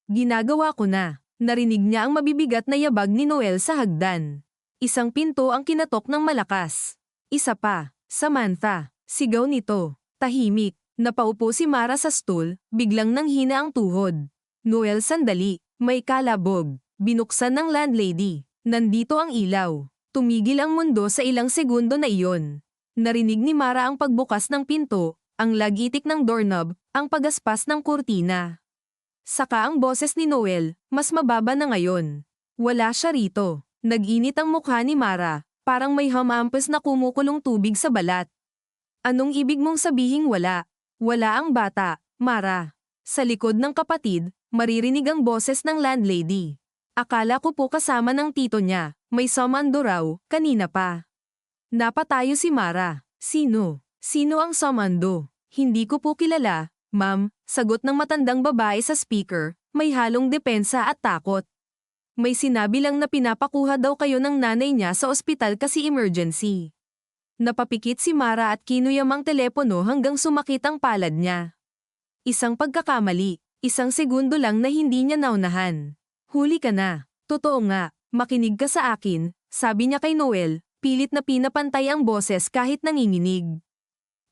Ginagawa ko na. Narinig niya ang mabibigat na yabag ni Noel sa hagdan. Isang pinto ang kinatok ng malakas. Isa pa, Samantha, sigaw nito. Tahimik, napaupo si Mara sa stool, biglang nanghina ang tuhod. Noel, sandali, may kalabog. Binuksan ng landlady. Nandito ang ilaw. Tumigil ang mundo sa ilang segundo na iyon. Narinig ni Mara ang pagbukas ng pinto, ang lagitik ng doorknob, ang pagaspas ng kurtina. Saka ang boses ni Noel, mas mababa na ngayon. Wala siya rito. Nag-init ang mukha ni Mara, parang may hamampas na kumukulong tubig sa balat. Anong ibig mong sabihing wala? Wala ang bata, Mara. Sa likod ng kapatid, maririnig ang boses ng landlady. Akala ko po kasama ng tito niya, may samando raw, kanina pa. Napatayo si Mara. Sino? Sino ang samando? Hindi ko po kilala, ma'am, sagot ng matandang babae sa speaker, may halong depensa at takot. May sinabi lang na pinapakuha daw kayo ng nanay niya sa ospital kasi emergency. Napapikit si Mara at kinuyam ang telepono hanggang sumakit ang palad niya. Isang pagkakamali, isang segundo lang na hindi niya naunahan. Huli ka na. Totoo nga, makinig ka sa akin, sabi niya kay Noel, pilit na pinapantay ang boses kahit nanginginig.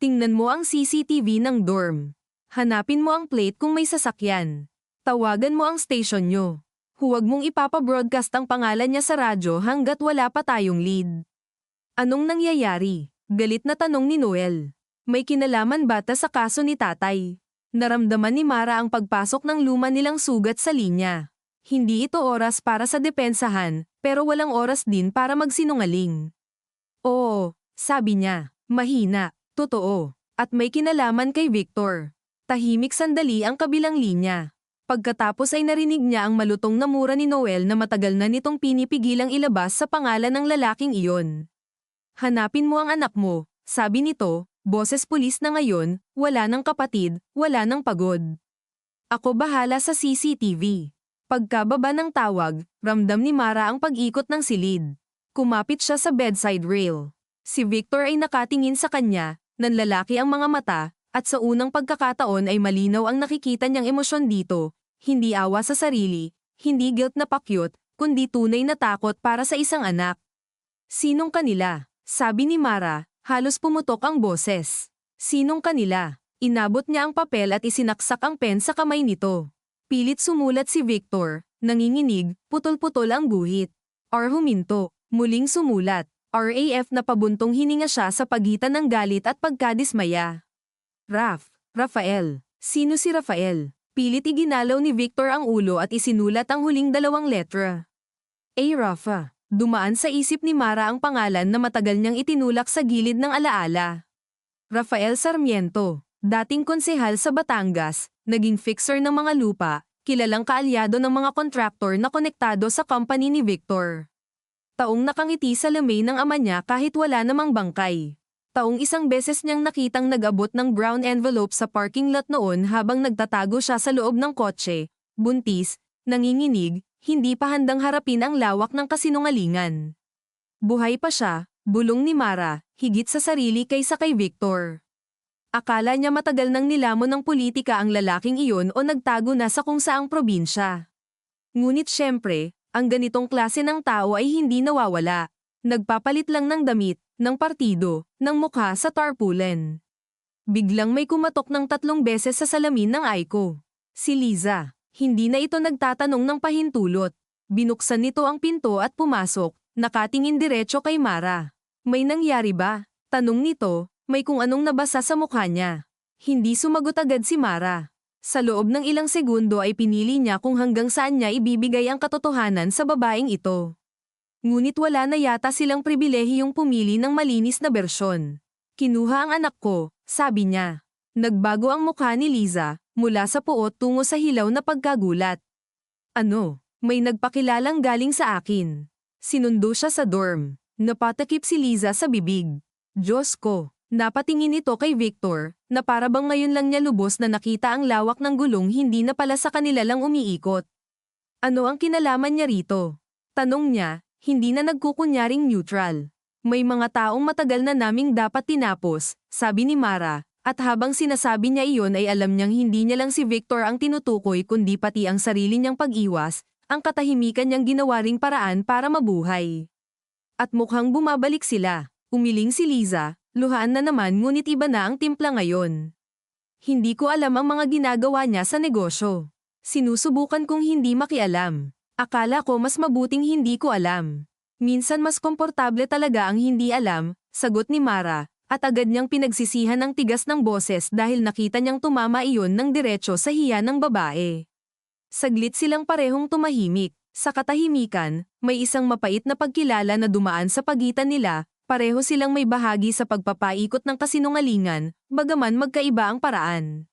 Tingnan mo ang CCTV ng dorm. Hanapin mo ang plate kung may sasakyan. Tawagan mo ang station nyo. Huwag mong ipapabroadcast ang pangalan niya sa radyo hanggat wala pa tayong lead. Anong nangyayari? Galit na tanong ni Noel. May kinalaman ba sa kaso ni tatay? Naramdaman ni Mara ang pagpasok ng luma nilang sugat sa linya. Hindi ito oras para sa depensahan, pero walang oras din para magsinungaling. Oo, sabi niya, mahina, totoo, at may kinalaman kay Victor. Tahimik sandali ang kabilang linya. Pagkatapos ay narinig niya ang malutong na mura ni Noel na matagal na nitong pinipigilang ilabas sa pangalan ng lalaking iyon. Hanapin mo ang anak mo, sabi nito, boses pulis na ngayon, wala ng kapatid, wala ng pagod. Ako bahala sa CCTV. Pagkababa ng tawag, ramdam ni Mara ang pag-ikot ng silid. Kumapit siya sa bedside rail. Si Victor ay nakatingin sa kanya, nanlalaki ang mga mata, at sa unang pagkakataon ay malinaw ang nakikita niyang emosyon dito. Hindi awa sa sarili, hindi guilt na pakyut, kundi tunay na takot para sa isang anak. Sinong kanila? Sabi ni Mara, halos pumutok ang boses. Sinong kanila? Inabot niya ang papel at isinaksak ang pen sa kamay nito. Pilit sumulat si Victor, nanginginig, putol-putol ang guhit. Huminto, muling sumulat. RAF na pabuntong hininga siya sa pagitan ng galit at pagkadismaya. Rafael. Sino si Rafael? Pilit iginalaw ni Victor ang ulo at isinulat ang huling dalawang letra. Rafa. Dumaan sa isip ni Mara ang pangalan na matagal niyang itinulak sa gilid ng alaala. Rafael Sarmiento, dating konsehal sa Batangas, naging fixer ng mga lupa, kilalang kaalyado ng mga kontraktor na konektado sa company ni Victor. Taong nakangiti sa lamay ng ama niya kahit wala namang bangkay. Taong isang beses niyang nakitang nag-abot ng brown envelope sa parking lot noon habang nagtatago siya sa loob ng kotse, buntis, nanginginig, hindi pa handang harapin ang lawak ng kasinungalingan. Buhay pa siya, bulong ni Mara, higit sa sarili kaysa kay Victor. Akala niya matagal nang nilamon ng politika ang lalaking iyon o nagtago na sa kung saang probinsya. Ngunit syempre, ang ganitong klase ng tao ay hindi nawawala. Nagpapalit lang ng damit, ng partido, ng mukha sa tarpaulin. Biglang may kumatok ng 3 beses sa salamin ng Aiko. Si Liza. Hindi na ito nagtatanong ng pahintulot. Binuksan nito ang pinto at pumasok, nakatingin diretso kay Mara. May nangyari ba? Tanong nito, may kung anong nabasa sa mukha niya. Hindi sumagot agad si Mara. Sa loob ng ilang segundo ay pinili niya kung hanggang saan niya ibibigay ang katotohanan sa babaeng ito. Ngunit wala na yata silang pribilehiyong pumili ng malinis na bersyon. Kinuha ang anak ko, sabi niya. Nagbago ang mukha ni Liza, mula sa puot tungo sa hilaw na pagkagulat. Ano? May nagpakilalang galing sa akin. Sinundo siya sa dorm. Napatakip si Liza sa bibig. Diyos ko, napatingin ito kay Victor, na para bang ngayon lang niya lubos na nakita ang lawak ng gulong hindi na pala sa kanila lang umiikot. Ano ang kinalaman niya rito? Tanong niya, hindi na nagkukunyaring neutral. May mga taong matagal na naming dapat tinapos, sabi ni Mara, at habang sinasabi niya iyon ay alam niyang hindi niya lang si Victor ang tinutukoy kundi pati ang sarili niyang pag-iwas, ang katahimikan niyang ginawa ring paraan para mabuhay. At mukhang bumabalik sila. Umiling si Liza, luhaan na naman ngunit iba na ang timpla ngayon. Hindi ko alam ang mga ginagawa niya sa negosyo. Sinusubukan kong hindi makialam. Akala ko mas mabuting hindi ko alam. Minsan mas komportable talaga ang hindi alam, sagot ni Mara, at agad niyang pinagsisihan ang tigas ng boses dahil nakita niyang tumama iyon ng diretso sa hiya ng babae. Saglit silang parehong tumahimik. Sa katahimikan, may isang mapait na pagkilala na dumaan sa pagitan nila, pareho silang may bahagi sa pagpapaikot ng kasinungalingan, bagaman magkaiba ang paraan.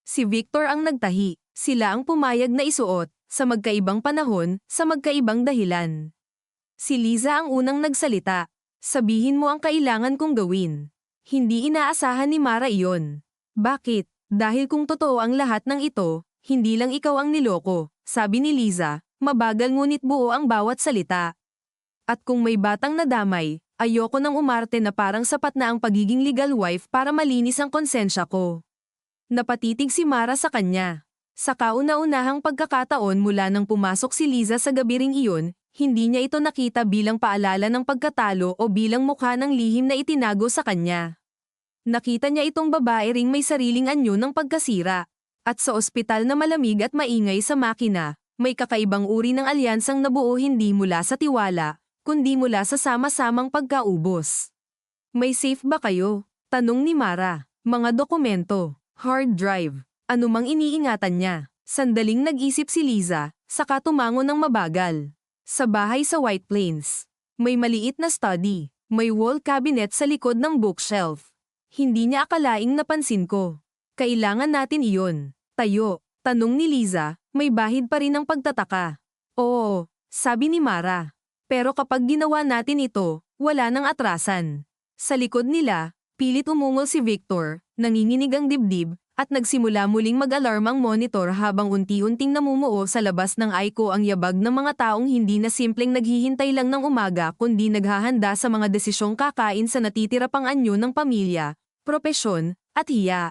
Si Victor ang nagtahi, sila ang pumayag na isuot, sa magkaibang panahon, sa magkaibang dahilan. Si Liza ang unang nagsalita. Sabihin mo ang kailangan kong gawin. Hindi inaasahan ni Mara iyon. Bakit? Dahil kung totoo ang lahat ng ito, hindi lang ikaw ang niloko, sabi ni Liza, mabagal ngunit buo ang bawat salita. At kung may batang nadamay, ayoko nang umarte na parang sapat na ang pagiging legal wife para malinis ang konsensya ko. Napatitig si Mara sa kanya. Sa kauna-unahang pagkakataon mula nang pumasok si Liza sa gabi ring iyon, hindi niya ito nakita bilang paalala ng pagkatalo o bilang mukha ng lihim na itinago sa kanya. Nakita niya itong babae ring may sariling anyo ng pagkasira. At sa ospital na malamig at maingay sa makina, may kakaibang uri ng alyansang nabuo hindi mula sa tiwala, kundi mula sa sama-samang pagkaubos. May safe ba kayo? Tanong ni Mara. Mga dokumento, hard drive, anumang iniingatan niya. Sandaling nag-isip si Liza, saka tumango ng mabagal. Sa bahay sa White Plains, may maliit na study, may wall cabinet sa likod ng bookshelf. Hindi niya akalaing napansin ko. Kailangan natin iyon. Tayo, tanong ni Liza, may bahid pa rin ang pagtataka. Oo, sabi ni Mara. Pero kapag ginawa natin ito, wala nang atrasan. Sa likod nila, pilit umungol si Victor, nanginginig ang dibdib, at nagsimula muling mag-alarm ang monitor habang unti-unting namumuo sa labas ng Aiko ang yabag ng mga taong hindi na simpleng naghihintay lang ng umaga kundi naghahanda sa mga desisyong kakain sa natitira pang anyo ng pamilya, propesyon, at hiya.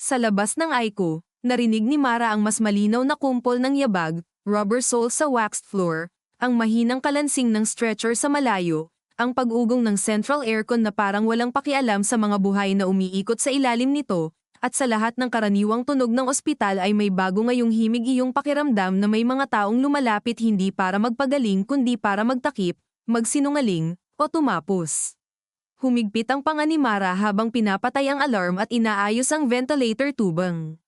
Sa labas ng Aiko, narinig ni Mara ang mas malinaw na kumpol ng yabag, rubber sole sa waxed floor, ang mahinang kalansing ng stretcher sa malayo, ang pag-ugong ng central aircon na parang walang pakialam sa mga buhay na umiikot sa ilalim nito, at sa lahat ng karaniwang tunog ng ospital ay may bago ngayong himig iyong pakiramdam na may mga taong lumalapit hindi para magpagaling kundi para magtakip, magsinungaling, o tumapos. Humigpit ang panga ni Mara habang pinapatay ang alarm at inaayos ang ventilator tubang.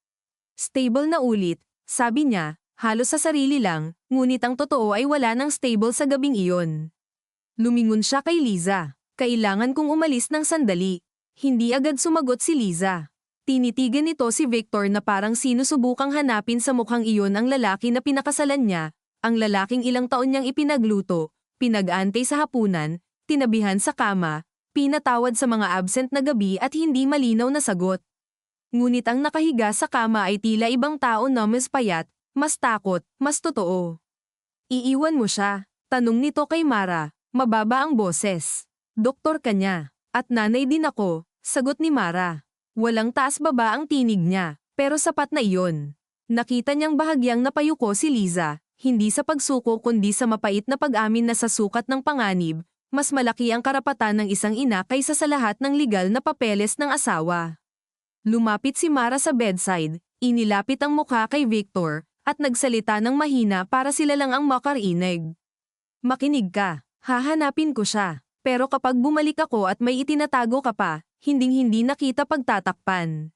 Stable na ulit, sabi niya, halos sa sarili lang, ngunit ang totoo ay wala nang stable sa gabing iyon. Lumingon siya kay Liza. Kailangan kong umalis ng sandali. Hindi agad sumagot si Liza. Tinitigan nito si Victor na parang sinusubukang hanapin sa mukhang iyon ang lalaki na pinakasalan niya, ang lalaking ilang taon niyang ipinagluto, pinag-antay sa hapunan, tinabihan sa kama, pinatawad sa mga absent na gabi at hindi malinaw na sagot. Ngunit ang nakahiga sa kama ay tila ibang tao na mas payat, mas takot, mas totoo. Iiwan mo siya, tanong nito kay Mara, mababa ang boses. Doktor ka niya, at nanay din ako, sagot ni Mara. Walang taas-baba ang tinig niya, pero sapat na iyon. Nakita niyang bahagyang napayuko si Liza, hindi sa pagsuko kundi sa mapait na pag-amin na sa sukat ng panganib, mas malaki ang karapatan ng isang ina kaysa sa lahat ng legal na papeles ng asawa. Lumapit si Mara sa bedside, inilapit ang mukha kay Victor, at nagsalita ng mahina para sila lang ang makarinig. Makinig ka, hahanapin ko siya, pero kapag bumalik ako at may itinatago ka pa, hinding-hindi nakita pagtatakpan.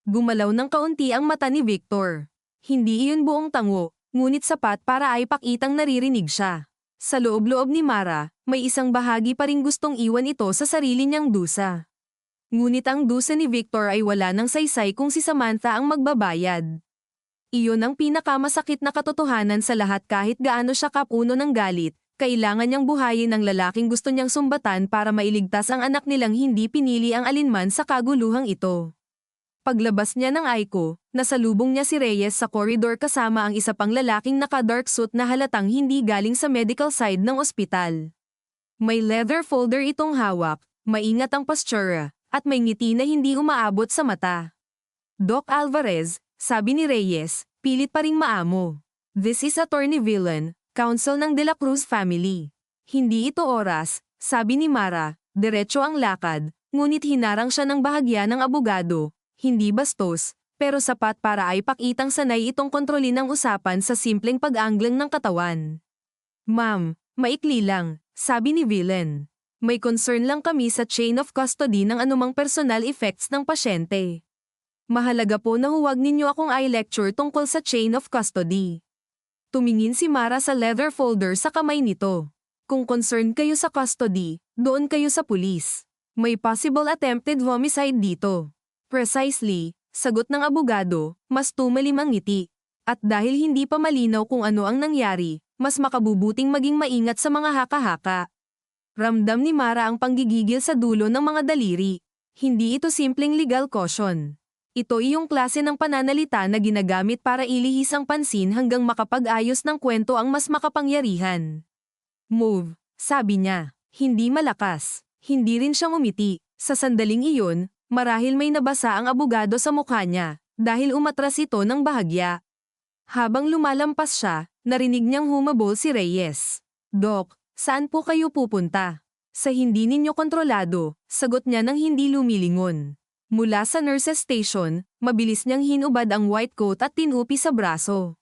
Gumalaw ng kaunti ang mata ni Victor. Hindi iyon buong tango, ngunit sapat para ay pakitang naririnig siya. Sa loob-loob ni Mara, may isang bahagi pa ring gustong iwan ito sa sarili niyang dusa. Ngunit ang dusa ni Victor ay wala ng saysay kung si Samantha ang magbabayad. Iyon ang pinakamasakit na katotohanan sa lahat kahit gaano siya kapuno ng galit. Kailangan niyang buhayin ang lalaking gusto niyang sumbatan para mailigtas ang anak nilang hindi pinili ang alinman sa kaguluhang ito. Paglabas niya ng Aiko, nasalubong niya si Reyes sa koridor kasama ang isa pang lalaking naka-dark suit na halatang hindi galing sa medical side ng ospital. May leather folder itong hawak, maingat ang postura, at may ngiti na hindi umaabot sa mata. Doc Alvarez, sabi ni Reyes, pilit pa ring maamo. This is Attorney Villan, Counsel ng De La Cruz family. Hindi ito oras, sabi ni Mara, diretso ang lakad, ngunit hinarang siya ng bahagya ng abogado, hindi bastos, pero sapat para ay pakitang sanay itong kontrolin ang usapan sa simpleng pag-angling ng katawan. Ma'am, maikli lang, sabi ni Villan. May concern lang kami sa chain of custody ng anumang personal effects ng pasyente. Mahalaga po na huwag ninyo akong i-lecture tungkol sa chain of custody. Tumingin si Mara sa leather folder sa kamay nito. Kung concerned kayo sa custody, doon kayo sa pulis. May possible attempted homicide dito. Precisely, sagot ng abogado, mas tumalim ang ngiti. At dahil hindi pa malinaw kung ano ang nangyari, mas makabubuting maging maingat sa mga haka-haka. Ramdam ni Mara ang panggigigil sa dulo ng mga daliri. Hindi ito simpleng legal caution. Ito iyong klase ng pananalita na ginagamit para ilihis ang pansin hanggang makapag-ayos ng kwento ang mas makapangyarihan. Move, sabi niya. Hindi malakas. Hindi rin siya ngumiti. Sa sandaling iyon, marahil may nabasa ang abogado sa mukha niya, dahil umatras ito ng bahagya. Habang lumalampas siya, narinig niyang humabol si Reyes. Dok, saan po kayo pupunta? Sa hindi ninyo kontrolado, sagot niya nang hindi lumilingon. Mula sa nurse's station, mabilis niyang hinubad ang white coat at tinupi sa braso.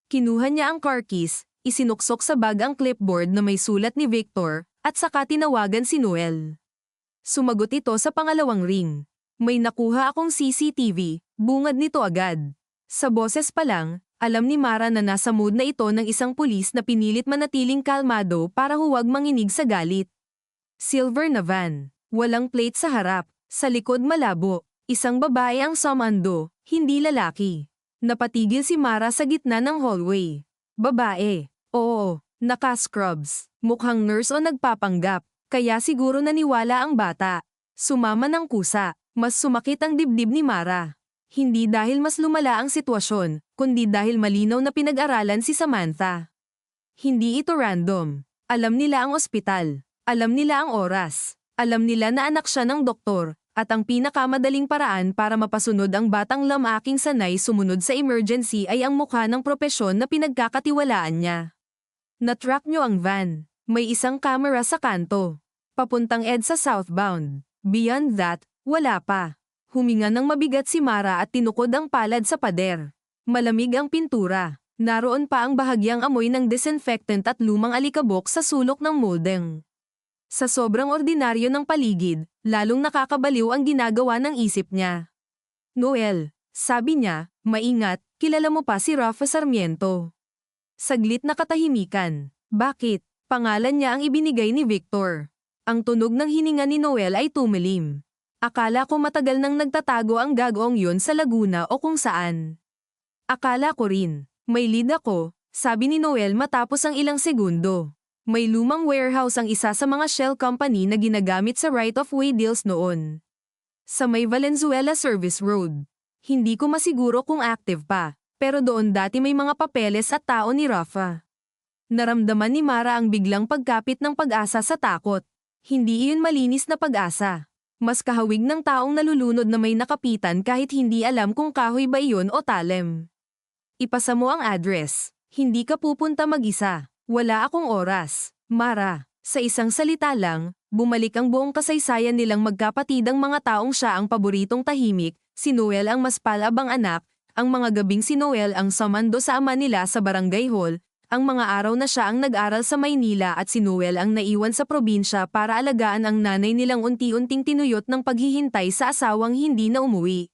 Kinuha niya ang car keys, isinuksok sa bag ang clipboard na may sulat ni Victor, at saka tinawagan si Noel. Sumagot ito sa pangalawang ring. May nakuha akong CCTV, bungad nito agad. Sa boses pa lang, alam ni Mara na nasa mood na ito ng isang pulis na pinilit manatiling kalmado para huwag manginig sa galit. Silver na van. Walang plate sa harap. Sa likod malabo. Isang babae ang sumando, hindi lalaki. Napatigil si Mara sa gitna ng hallway. Babae. Oo, naka-scrubs. Mukhang nurse o nagpapanggap. Kaya siguro naniwala ang bata. Sumama ng kusa. Mas sumakit ang dibdib ni Mara. Hindi dahil mas lumala ang sitwasyon, kundi dahil malinaw na pinag-aralan si Samantha. Hindi ito random. Alam nila ang ospital. Alam nila ang oras. Alam nila na anak siya ng doktor, at ang pinakamadaling paraan para mapasunod ang batang lamaking sanay sumunod sa emergency ay ang mukha ng propesyon na pinagkakatiwalaan niya. Natrack niyo ang van. May isang camera sa kanto. Papuntang EDSA southbound. Beyond that, wala pa. Huminga ng mabigat si Mara at tinukod ang palad sa pader. Malamig ang pintura. Naroon pa ang bahagyang amoy ng disinfectant at lumang alikabok sa sulok ng molding. Sa sobrang ordinaryo ng paligid, lalong nakakabaliw ang ginagawa ng isip niya. Noel, sabi niya, maingat, kilala mo pa si Rafa Sarmiento. Saglit na katahimikan. Bakit? Pangalan niya ang ibinigay ni Victor. Ang tunog ng hininga ni Noel ay tumilim. Akala ko matagal nang nagtatago ang gagawang yun sa Laguna o kung saan. Akala ko rin. May lead ako, sabi ni Noel matapos ang ilang segundo. May lumang warehouse ang isa sa mga shell company na ginagamit sa right-of-way deals noon. Sa may Valenzuela Service Road. Hindi ko masiguro kung active pa, pero doon dati may mga papeles at tao ni Rafa. Naramdaman ni Mara ang biglang pagkapit ng pag-asa sa takot. Hindi iyon malinis na pag-asa. Mas kahawig ng taong nalulunod na may nakapitan kahit hindi alam kung kahoy ba iyon o talem. Ipasa mo ang address. Hindi ka pupunta mag-isa. Wala akong oras. Mara, sa isang salita lang, bumalik ang buong kasaysayan nilang magkapatidang mga taong siya ang paboritong tahimik, si Noel ang mas palabang anak, ang mga gabing si Noel ang sumando sa ama nila sa barangay hall, ang mga araw na siya ang nag-aral sa Maynila at si Noel ang naiwan sa probinsya para alagaan ang nanay nilang unti-unting tinuyot ng paghihintay sa asawang hindi na umuwi.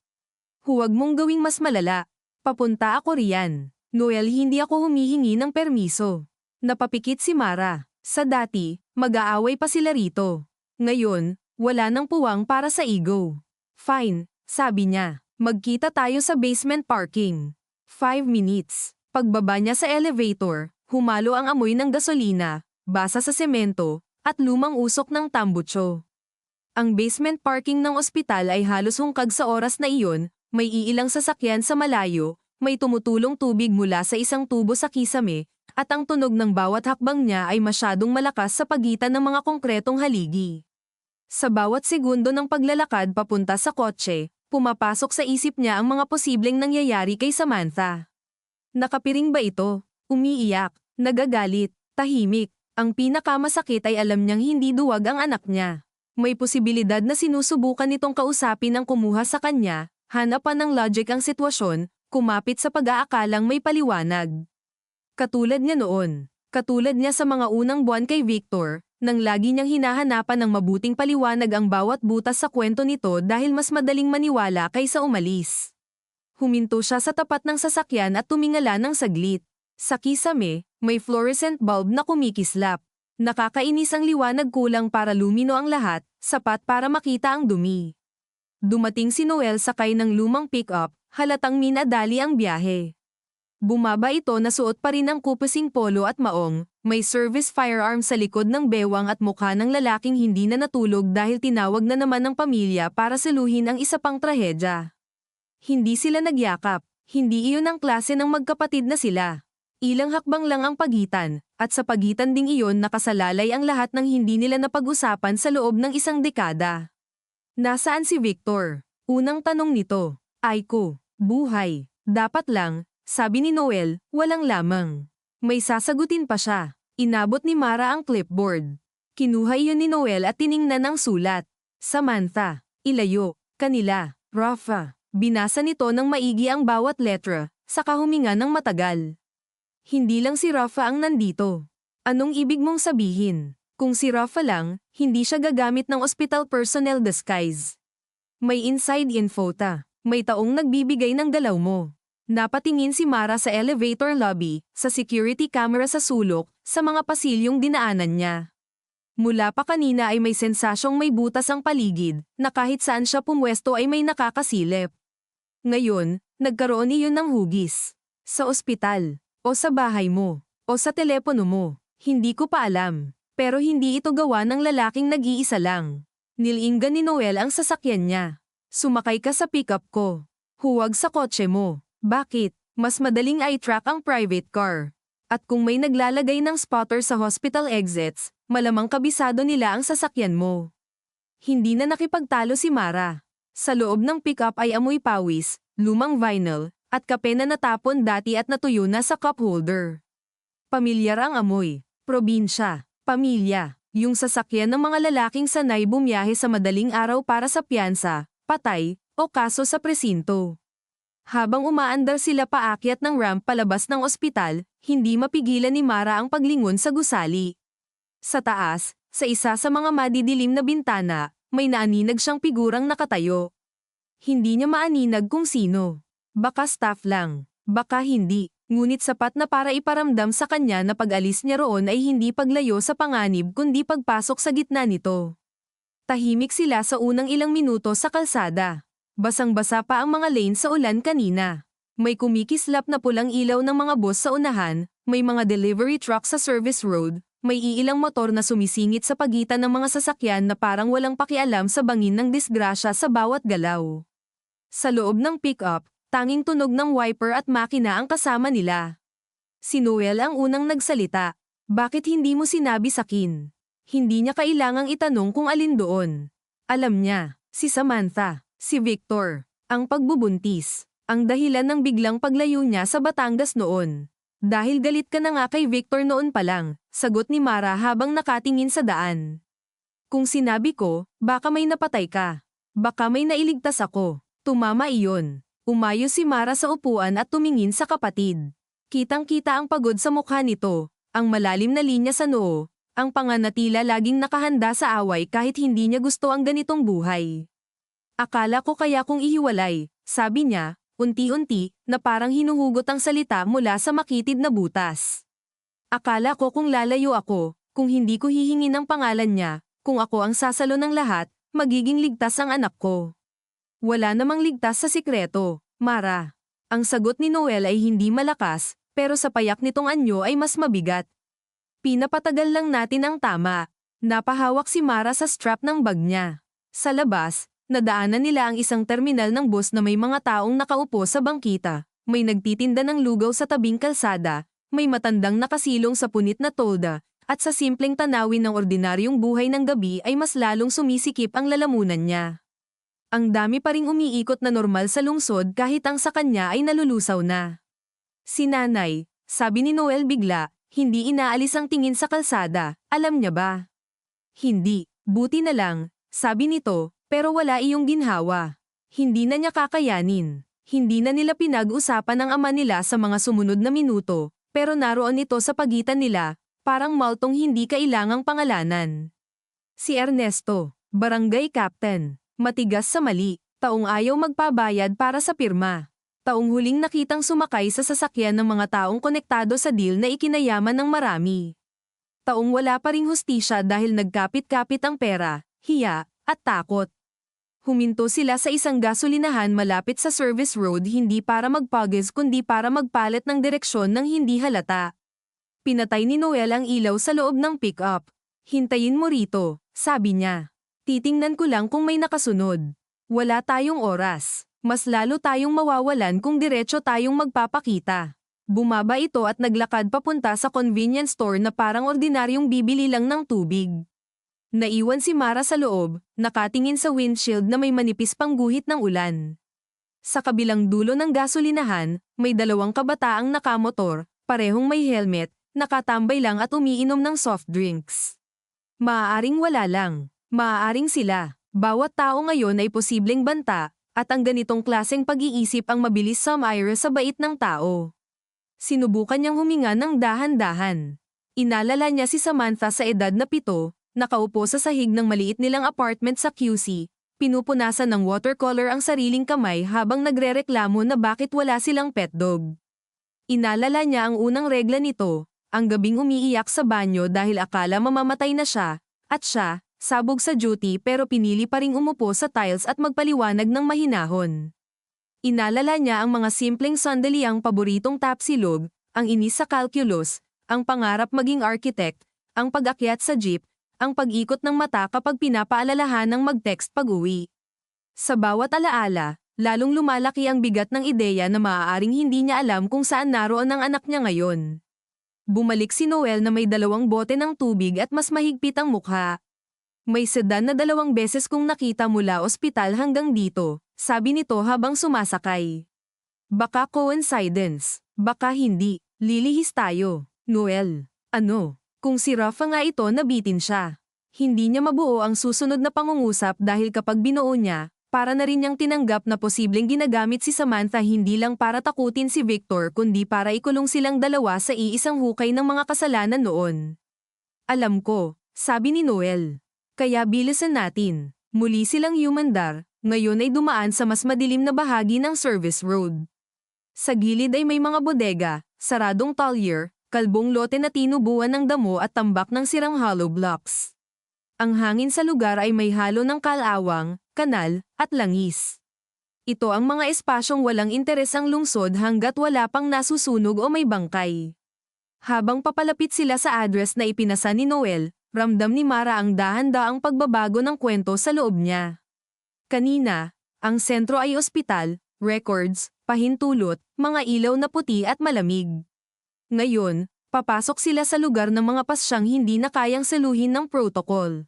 Huwag mong gawing mas malala. Papunta ako riyan. Noel, hindi ako humihingi ng permiso. Napapikit si Mara. Sa dati, mag-aaway pa sila rito. Ngayon, wala nang puwang para sa ego. Fine, sabi niya. Magkita tayo sa basement parking. 5 minutes. Pagbaba niya sa elevator, humalo ang amoy ng gasolina, basa sa semento, at lumang usok ng tambutso. Ang basement parking ng ospital ay halos hungkag sa oras na iyon, may iilang sasakyan sa malayo, may tumutulong tubig mula sa isang tubo sa kisame, at ang tunog ng bawat hakbang niya ay masyadong malakas sa pagitan ng mga konkretong haligi. Sa bawat segundo ng paglalakad papunta sa kotse, pumapasok sa isip niya ang mga posibleng nangyayari kay Samantha. Nakapiring ba ito? Umiiyak, nagagalit, tahimik. Ang pinakamasakit ay alam niyang hindi duwag ang anak niya. May posibilidad na sinusubukan nitong kausapin ang kumuha sa kanya, hanapan ng logic ang sitwasyon, kumapit sa pag-aakalang may paliwanag. Katulad niya noon. Katulad niya sa mga unang buwan kay Victor, nang lagi niyang hinahanapan ng mabuting paliwanag ang bawat butas sa kwento nito dahil mas madaling maniwala kaysa umalis. Huminto siya sa tapat ng sasakyan at tumingala ng saglit. Sa kisame, may fluorescent bulb na kumikislap. Nakakainis ang liwanag, kulang para lumino ang lahat, sapat para makita ang dumi. Dumating si Noel sakay ng lumang pick-up, halatang minadali ang biyahe. Bumaba ito na suot pa rin ang kupasing polo at maong, may service firearm sa likod ng bewang at mukha ng lalaking hindi na natulog dahil tinawag na naman ng pamilya para saluhin ang isa pang trahedya. Hindi sila nagyakap, hindi iyon ang klase ng magkapatid na sila. Ilang hakbang lang ang pagitan, at sa pagitan ding iyon nakasalalay ang lahat ng hindi nila napag-usapan sa loob ng isang dekada. Nasaan si Victor? Unang tanong nito. Aiko, buhay. Dapat lang, sabi ni Noel, walang lamang. May sasagutin pa siya. Inabot ni Mara ang clipboard. Kinuha iyon ni Noel at tiningnan ang sulat. Samantha, ilayo, kanila, Rafa. Binasa nito ng maigi ang bawat letra, saka huminga ng matagal. Hindi lang si Rafa ang nandito. Anong ibig mong sabihin? Kung si Rafa lang, hindi siya gagamit ng hospital personnel disguise. May inside info ta. May taong nagbibigay ng galaw mo. Napatingin si Mara sa elevator lobby, sa security camera sa sulok, sa mga pasilyong dinaanan niya. Mula pa kanina ay may sensasyong may butas ang paligid, na kahit saan siya pumwesto ay may nakakasilip. Ngayon, nagkaroon iyon ng hugis. Sa ospital, o sa bahay mo, o sa telepono mo, hindi ko pa alam. Pero hindi ito gawa ng lalaking nag-iisa lang. Nilinggan ni Noel ang sasakyan niya. Sumakay ka sa pickup ko. Huwag sa kotse mo. Bakit? Mas madaling i-track ang private car. At kung may naglalagay ng spotter sa hospital exits, malamang kabisado nila ang sasakyan mo. Hindi na nakipagtalo si Mara. Sa loob ng pickup ay amoy pawis, lumang vinyl, at kape na natapon dati at natuyo na sa cup holder. Pamilyar ang amoy. Probinsya. Pamilya. Yung sasakyan ng mga lalaking sanay bumiyahe sa madaling araw para sa piyansa, patay, o kaso sa presinto. Habang umaandar sila paakyat ng ramp palabas ng ospital, hindi mapigilan ni Mara ang paglingon sa gusali. Sa taas, sa isa sa mga madidilim na bintana, may naaninag siyang figurang nakatayo. Hindi niya maaninag kung sino. Baka staff lang, baka hindi, ngunit sapat na para iparamdam sa kanya na pag-alis niya roon ay hindi paglayo sa panganib kundi pagpasok sa gitna nito. Tahimik sila sa unang ilang minuto sa kalsada. Basang-basa pa ang mga lane sa ulan kanina. May kumikislap na pulang ilaw ng mga bus sa unahan, may mga delivery truck sa service road, may iilang motor na sumisingit sa pagitan ng mga sasakyan na parang walang pakialam sa bangin ng disgrasya sa bawat galaw. Sa loob ng pick-up, tanging tunog ng wiper at makina ang kasama nila. Si Noel ang unang nagsalita. Bakit hindi mo sinabi sakin? Hindi niya kailangang itanong kung alin doon. Alam niya, si Samantha, si Victor, ang pagbubuntis, ang dahilan ng biglang paglayo niya sa Batangas noon. Dahil galit ka na nga kay Victor noon pa lang, sagot ni Mara habang nakatingin sa daan. Kung sinabi ko, baka may napatay ka. Baka may nailigtas ako. Tumama iyon. Umayo si Mara sa upuan at tumingin sa kapatid. Kitang-kita ang pagod sa mukha nito, ang malalim na linya sa noo, ang panganatila laging nakahanda sa away kahit hindi niya gusto ang ganitong buhay. Akala ko kaya kung ihiwalay, sabi niya, unti-unti, na parang hinuhugot ang salita mula sa makitid na butas. Akala ko kung lalayo ako, kung hindi ko hihingi ng pangalan niya, kung ako ang sasalo ng lahat, magiging ligtas ang anak ko. Wala namang ligtas sa sikreto, Mara. Ang sagot ni Noel ay hindi malakas, pero sa payak nitong anyo ay mas mabigat. Pinapatagal lang natin ang tama. Napahawak si Mara sa strap ng bag niya. Sa labas, nadaanan nila ang isang terminal ng bus na may mga taong nakaupo sa bangkita, may nagtitinda ng lugaw sa tabing kalsada, may matandang nakasilong sa punit na tolda, at sa simpleng tanawin ng ordinaryong buhay ng gabi ay mas lalong sumisikip ang lalamunan niya. Ang dami pa ring umiikot na normal sa lungsod kahit ang sa kanya ay nalulusaw na. Si nanay, sabi ni Noel bigla, hindi inaalis ang tingin sa kalsada, alam niya ba? Hindi, buti na lang, sabi nito, pero wala iyong ginhawa. Hindi na niya kakayanin. Hindi na nila pinag-usapan ng ama nila sa mga sumunod na minuto, pero naroon ito sa pagitan nila, parang maltong hindi kailangang pangalanan. Si Ernesto, barangay captain, matigas sa mali, taong ayaw magpabayad para sa pirma. Taong huling nakitang sumakay sa sasakyan ng mga taong konektado sa deal na ikinayaman ng marami. Taong wala pa ring hustisya dahil nagkapit-kapit ang pera, hiya, at takot. Huminto sila sa isang gasolinahan malapit sa service road hindi para magpagis kundi para magpalit ng direksyon ng hindi halata. Pinatay ni Noel ang ilaw sa loob ng pickup. "Hintayin mo rito," sabi niya. "Titingnan ko lang kung may nakasunod. Wala tayong oras. Mas lalo tayong mawawalan kung diretso tayong magpapakita." Bumaba ito at naglakad papunta sa convenience store na parang ordinaryong bibili lang ng tubig. Naiwan si Mara sa loob, nakatingin sa windshield na may manipis pang guhit ng ulan. Sa kabilang dulo ng gasolinahan, may dalawang kabataang nakamotor, parehong may helmet, nakatambay lang at umiinom ng soft drinks. Maaaring wala lang, maaaring sila. Bawat tao ngayon ay posibleng banta, at ang ganitong klaseng pag-iisip ang mabilis sumire sa bait ng tao. Sinubukan niyang huminga ng dahan-dahan. Inalala niya si Samantha sa edad na 7, nakaupo sa sahig ng maliit nilang apartment sa QC, pinupunasan ng watercolor ang sariling kamay habang nagrereklamo na bakit wala silang pet dog. Inalala niya ang unang regla nito, ang gabing umiiyak sa banyo dahil akala mamamatay na siya, at siya, sabog sa duty pero pinili pa ring umupo sa tiles at magpaliwanag ng mahinahon. Inalala niya ang mga simpleng sandaliang paboritong tapsilog, ang inis sa calculus, ang pangarap maging architect, ang pag-akyat sa jeep, ang pag-ikot ng mata kapag pinapaalalahan ng mag-text pag-uwi. Sa bawat alaala, lalong lumalaki ang bigat ng ideya na maaaring hindi niya alam kung saan naroon ang anak niya ngayon. Bumalik si Noel na may 2 bote ng tubig at mas mahigpit ang mukha. "May sedan na 2 beses kong nakita mula ospital hanggang dito," sabi nito habang sumasakay. "Baka coincidence, baka hindi, lilihis tayo." "Noel, ano? Kung si Rafa nga ito nabitin siya." Hindi niya mabuo ang susunod na pangungusap dahil kapag binuo niya, para na rin niyang tinanggap na posibleng ginagamit si Samantha hindi lang para takutin si Victor kundi para ikulong silang dalawa sa iisang hukay ng mga kasalanan noon. "Alam ko," sabi ni Noel. "Kaya bilisan natin." Muli silang humandar, ngayon ay dumaan sa mas madilim na bahagi ng service road. Sa gilid ay may mga bodega, saradong talyer, kalbong lote na tinubuan ng damo at tambak ng sirang hollow blocks. Ang hangin sa lugar ay may halo ng kalawang, kanal, at langis. Ito ang mga espasyong walang interes ang lungsod hanggat wala pang nasusunog o may bangkay. Habang papalapit sila sa address na ipinasa ni Noel, ramdam ni Mara ang dahan-daang pagbabago ng kwento sa loob niya. Kanina, ang sentro ay ospital, records, pahintulot, mga ilaw na puti at malamig. Ngayon, papasok sila sa lugar ng mga pasyang hindi na kayang saluhin ng protocol.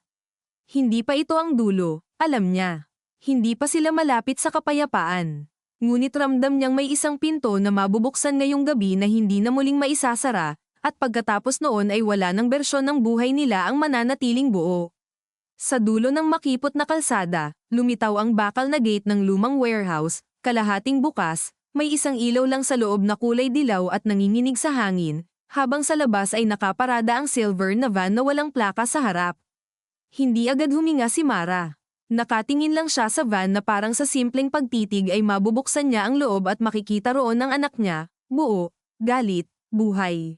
Hindi pa ito ang dulo, alam niya. Hindi pa sila malapit sa kapayapaan. Ngunit ramdam niyang may isang pinto na mabubuksan ngayong gabi na hindi na muling maisasara, at pagkatapos noon ay wala ng bersyon ng buhay nila ang mananatiling buo. Sa dulo ng makipot na kalsada, lumitaw ang bakal na gate ng lumang warehouse, kalahating bukas, may isang ilaw lang sa loob na kulay dilaw at nanginginig sa hangin, habang sa labas ay nakaparada ang silver na van na walang plaka sa harap. Hindi agad huminga si Mara. Nakatingin lang siya sa van na parang sa simpleng pagtitig ay mabubuksan niya ang loob at makikita roon ang anak niya, buo, galit, buhay.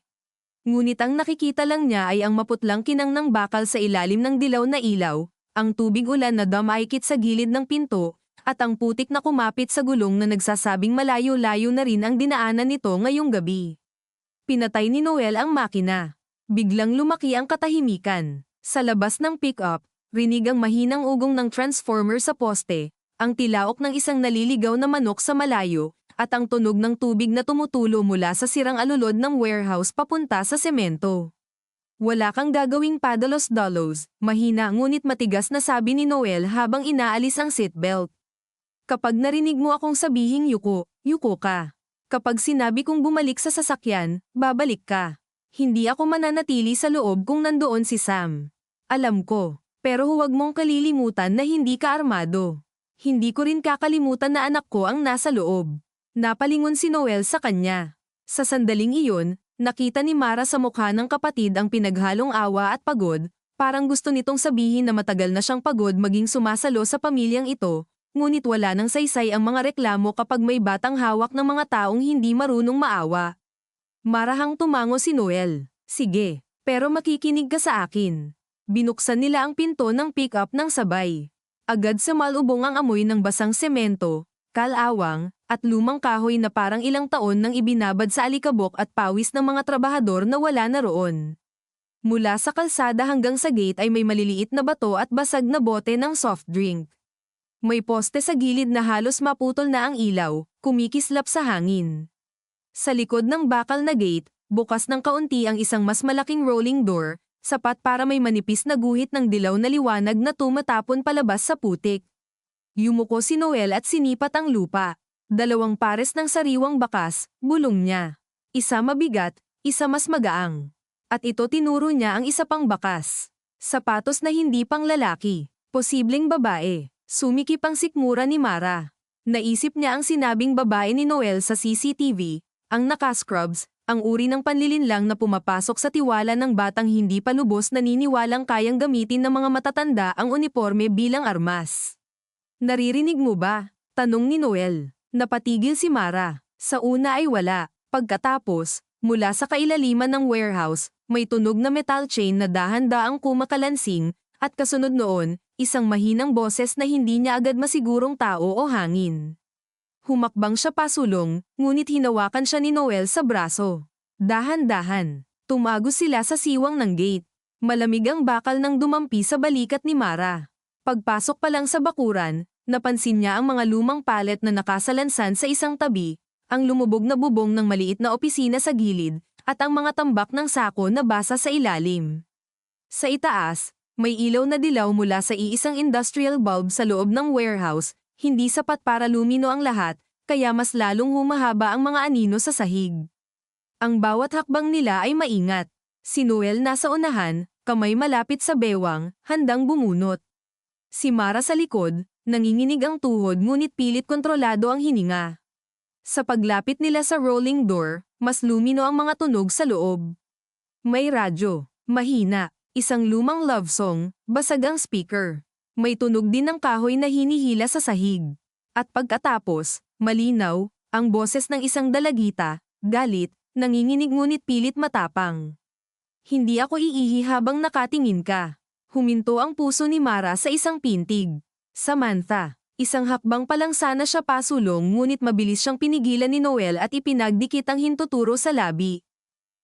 Ngunit ang nakikita lang niya ay ang maputlang kinang ng bakal sa ilalim ng dilaw na ilaw, ang tubig ulan na dumaikit sa gilid ng pinto, at ang putik na kumapit sa gulong na nagsasabing malayo-layo na rin ang dinaanan nito ngayong gabi. Pinatay ni Noel ang makina. Biglang lumaki ang katahimikan. Sa labas ng pick-up, rinig ang mahinang ugong ng transformer sa poste, ang tilaok ng isang naliligaw na manok sa malayo, at ang tunog ng tubig na tumutulo mula sa sirang alulod ng warehouse papunta sa semento. "Wala kang gagawing padalos-dalos," mahina ngunit matigas na sabi ni Noel habang inaalis ang seatbelt. "Kapag narinig mo akong sabihing yuko, yuko ka. Kapag sinabi kong bumalik sa sasakyan, babalik ka. Hindi ako mananatili sa loob kung nandoon si Sam. Alam ko, pero huwag mong kalilimutan na hindi ka armado. Hindi ko rin kakalimutan na anak ko ang nasa loob." Napalingon si Noel sa kanya. Sa sandaling iyon, nakita ni Mara sa mukha ng kapatid ang pinaghalong awa at pagod, parang gusto nitong sabihin na matagal na siyang pagod maging sumasalo sa pamilyang ito, ngunit wala nang saysay ang mga reklamo kapag may batang hawak ng mga taong hindi marunong maawa. Marahang tumango si Noel. "Sige, pero makikinig ka sa akin." Binuksan nila ang pinto ng pick-up ng sabay. Agad sumalubong ang amoy ng basang semento, kalawang, at lumang kahoy na parang ilang taon nang ibinabad sa alikabok at pawis ng mga trabahador na wala na roon. Mula sa kalsada hanggang sa gate ay may maliliit na bato at basag na bote ng soft drink. May poste sa gilid na halos maputol na ang ilaw, kumikislap sa hangin. Sa likod ng bakal na gate, bukas ng kaunti ang isang mas malaking rolling door, sapat para may manipis na guhit ng dilaw na liwanag na tumatapon palabas sa putik. Yumuko si Noel at sinipat ang lupa. 2 pares ng sariwang bakas, bulong niya. Isa mabigat, isa mas magaang. At ito tinuro niya ang isa pang bakas. Sapatos na hindi pang lalaki, posibleng babae. Sumikip ang sikmura ni Mara. Naisip niya ang sinabing babae ni Noel sa CCTV, ang naka-scrubs, ang uri ng panlilinlang na pumapasok sa tiwala ng batang hindi pa lubos naniniwalang kayang gamitin ng mga matatanda ang uniforme bilang armas. Naririnig mo ba? Tanong ni Noel. Napatigil si Mara. Sa una ay wala. Pagkatapos, mula sa kailaliman ng warehouse, may tunog na metal chain na dahan-daang kumakalansing, at kasunod noon, isang mahinang boses na hindi niya agad masigurong tao o hangin. Humakbang siya pasulong, ngunit hinawakan siya ni Noel sa braso. Dahan-dahan. Tumagos sila sa siwang ng gate. Malamig ang bakal nang dumampi sa balikat ni Mara. Pagpasok pa lang sa bakuran, napansin niya ang mga lumang palet na nakasalansan sa isang tabi, ang lumubog na bubong ng maliit na opisina sa gilid, at ang mga tambak ng sako na basa sa ilalim. Sa itaas, may ilaw na dilaw mula sa iisang industrial bulb sa loob ng warehouse, hindi sapat para lumino ang lahat, kaya mas lalong humahaba ang mga anino sa sahig. Ang bawat hakbang nila ay maingat. Si Noel nasa unahan, kamay malapit sa bewang, handang bumunot. Si Mara sa likod, nanginginig ang tuhod ngunit pilit kontrolado ang hininga. Sa paglapit nila sa rolling door, mas lumino ang mga tunog sa loob. May radyo, mahina. Isang lumang love song, basag ang speaker. May tunog din ng kahoy na hinihila sa sahig. At pagkatapos, malinaw, ang boses ng isang dalagita, galit, nanginginig ngunit pilit matapang. Hindi ako iihi habang nakatingin ka. Huminto ang puso ni Mara sa isang pintig. Samantha, isang hakbang pa lang sana siya pasulong ngunit mabilis siyang pinigilan ni Noel at ipinagdikit ang hintuturo sa labi.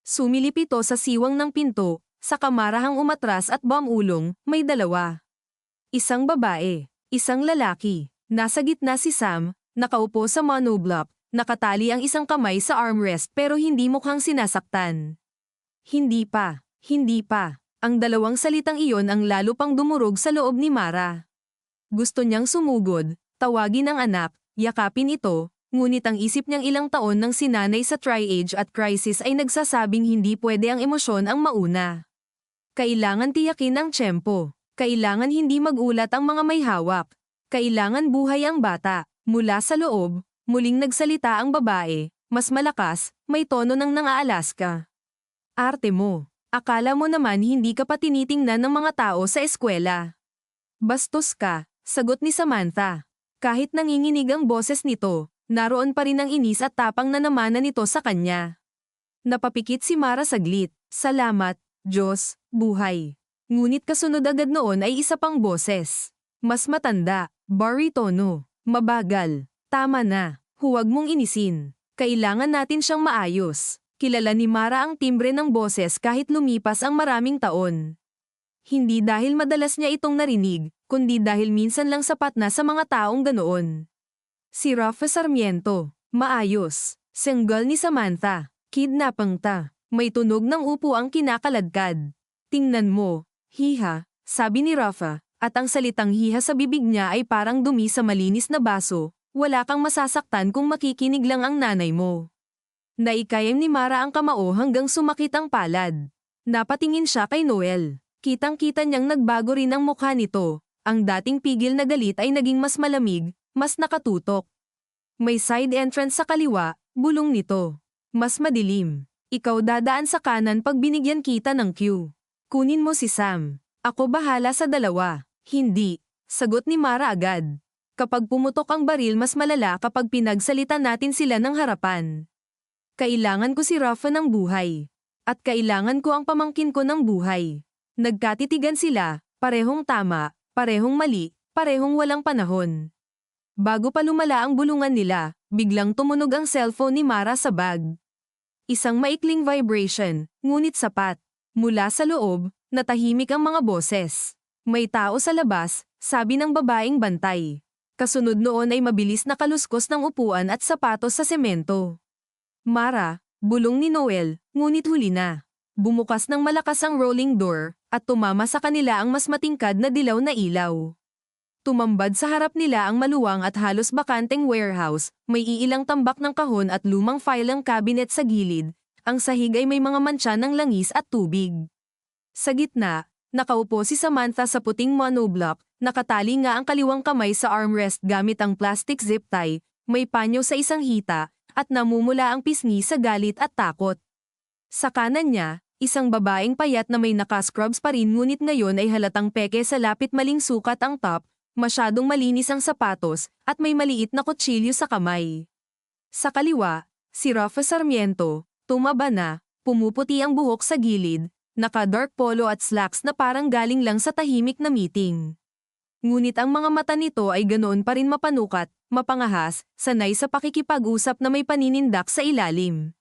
Sumilip ito sa siwang ng pinto. Sa kamarahang umatras at bumulong, may 2. Isang babae, isang lalaki. Nasa gitna si Sam, nakaupo sa monoblock, nakatali ang isang kamay sa armrest pero hindi mukhang sinasaktan. Hindi pa, hindi pa. Ang 2 salitang iyon ang lalo pang dumurog sa loob ni Mara. Gusto niyang sumugod, tawagin ang anak, yakapin ito, ngunit ang isip niyang ilang taon ng sinanay sa tri-age at crisis ay nagsasabing hindi pwede ang emosyon ang mauna. Kailangan tiyakin ang tiyempo. Kailangan hindi magulat ang mga may hawak. Kailangan buhay ang bata. Mula sa loob, muling nagsalita ang babae, mas malakas, may tono ng nang-Aalaska. Arte mo. Akala mo naman hindi ka pa tinitingnan ng mga tao sa eskwela. Bastos ka, sagot ni Samantha. Kahit nanginginig ang boses nito, naroon pa rin ang inis at tapang na namanan nito sa kanya. Napapikit si Mara saglit. Salamat, Diyos, buhay. Ngunit kasunod agad noon ay isa pang boses. Mas matanda, baritono, mabagal. Tama na, huwag mong inisin. Kailangan natin siyang maayos. Kilala ni Mara ang timbre ng boses kahit lumipas ang maraming taon. Hindi dahil madalas niya itong narinig, kundi dahil minsan lang sapat na sa mga taong ganoon. Si Rafa Sarmiento, maayos. Single ni Samantha, kidnapang ta. May tunog ng upo ang kinakaladkad. Tingnan mo, hiha, sabi ni Rafa, at ang salitang hiha sa bibig niya ay parang dumi sa malinis na baso, wala kang masasaktan kung makikinig lang ang nanay mo. Naikayam ni Mara ang kamao hanggang sumakit ang palad. Napatingin siya kay Noel. Kitang-kita niyang nagbago rin ang mukha nito. Ang dating pigil na galit ay naging mas malamig, mas nakatutok. May side entrance sa kaliwa, bulong nito. Mas madilim. Ikaw dadaan sa kanan pag binigyan kita ng cue. Kunin mo si Sam. Ako bahala sa 2. Hindi. Sagot ni Mara agad. Kapag pumutok ang baril mas malala kapag pinagsalita natin sila ng harapan. Kailangan ko si Rafa ng buhay. At kailangan ko ang pamangkin ko ng buhay. Nagkatitigan sila, parehong tama, parehong mali, parehong walang panahon. Bago pa lumala ang bulungan nila, biglang tumunog ang cellphone ni Mara sa bag. Isang maikling vibration, ngunit sapat. Mula sa loob, natahimik ang mga boses. May tao sa labas, sabi ng babaeng bantay. Kasunod noon ay mabilis na kaluskos ng upuan at sapatos sa semento. Mara, bulong ni Noel, ngunit huli na. Bumukas ng malakas ang rolling door, at tumama sa kanila ang mas matingkad na dilaw na ilaw. Tumambad sa harap nila ang maluwang at halos bakanteng warehouse, may iilang tambak ng kahon at lumang filing cabinet sa gilid. Ang sahig ay may mga mantsa ng langis at tubig. Sa gitna, nakaupo si Samantha sa puting monoblock, nakatali nga ang kaliwang kamay sa armrest gamit ang plastic zip tie, may panyo sa isang hita, at namumula ang pisngi sa galit at takot. Sa kanan niya, isang babaeng payat na may naka-scrubs pa rin ngunit ngayon ay halatang peke sa lapit maling sukat ang top, masyadong malinis ang sapatos, at may maliit na kutsilyo sa kamay. Sa kaliwa, si Rafa Sarmiento, tumaba na, pumuputi ang buhok sa gilid, naka-dark polo at slacks na parang galing lang sa tahimik na meeting. Ngunit ang mga mata nito ay ganoon pa rin mapanukat, mapangahas, sanay sa pakikipag-usap na may paninindak sa ilalim.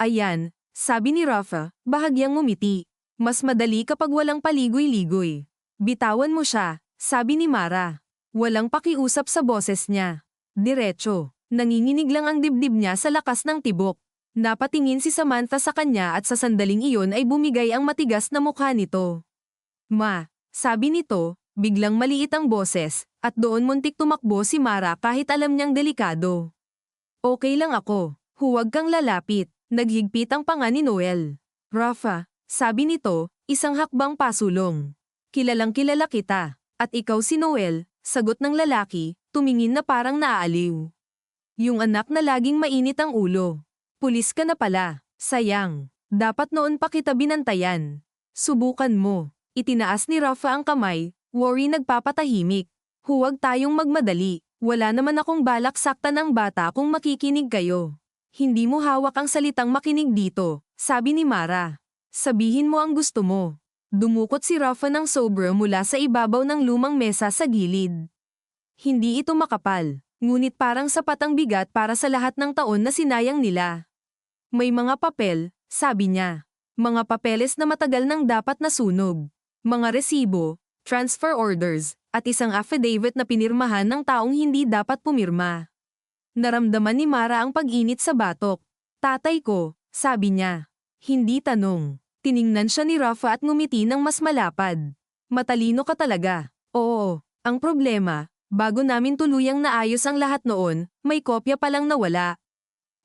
Ayan, sabi ni Rafa, bahagyang ngumiti. Mas madali kapag walang paligoy-ligoy. Bitawan mo siya, sabi ni Mara. Walang pakiusap sa boses niya. Diretso, nanginginig lang ang dibdib niya sa lakas ng tibok. Napatingin si Samantha sa kanya at sa sandaling iyon ay bumigay ang matigas na mukha nito. Ma, sabi nito, biglang maliit ang boses, at doon muntik tumakbo si Mara kahit alam niyang delikado. Okay lang ako, huwag kang lalapit, naghigpit ang panga ni Noel. Rafa, sabi nito, isang hakbang pasulong. Kilalang kilala kita, at ikaw si Noel, sagot ng lalaki, tumingin na parang naaaliw. Yung anak na laging mainit ang ulo. Pulis ka na pala, sayang. Dapat noon pa kita binantayan. Subukan mo. Itinaas ni Rafa ang kamay, worry nagpapatahimik. Huwag tayong magmadali. Wala naman akong balak saktan ang bata kung makikinig kayo. Hindi mo hawak ang salitang makinig dito, sabi ni Mara. Sabihin mo ang gusto mo. Dumukot si Rafa ng sobra mula sa ibabaw ng lumang mesa sa gilid. Hindi ito makapal. Ngunit parang sapat ang bigat para sa lahat ng taon na sinayang nila. May mga papel, sabi niya. Mga papeles na matagal nang dapat nasunog. Mga resibo, transfer orders, at isang affidavit na pinirmahan ng taong hindi dapat pumirma. Naramdaman ni Mara ang pag-init sa batok. Tatay ko, sabi niya. Hindi tanong. Tiningnan siya ni Rafa at ngumiti ng mas malapad. Matalino ka talaga. Oo, ang problema, bago namin tuluyang naayos ang lahat noon, may kopya palang nawala.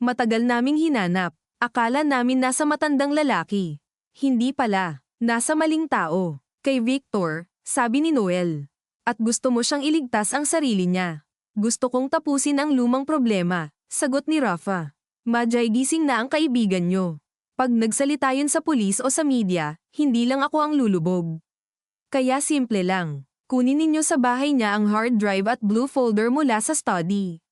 Matagal naming hinanap. Akala namin nasa matandang lalaki. Hindi pala. Nasa maling tao. Kay Victor, sabi ni Noel. At gusto mo siyang iligtas ang sarili niya. Gusto kong tapusin ang lumang problema, sagot ni Rafa. Majay gising na ang kaibigan niyo. Pag nagsalita yun sa pulis o sa media, hindi lang ako ang lulubog. Kaya simple lang. Kunin ninyo sa bahay niya ang hard drive at blue folder mula sa study.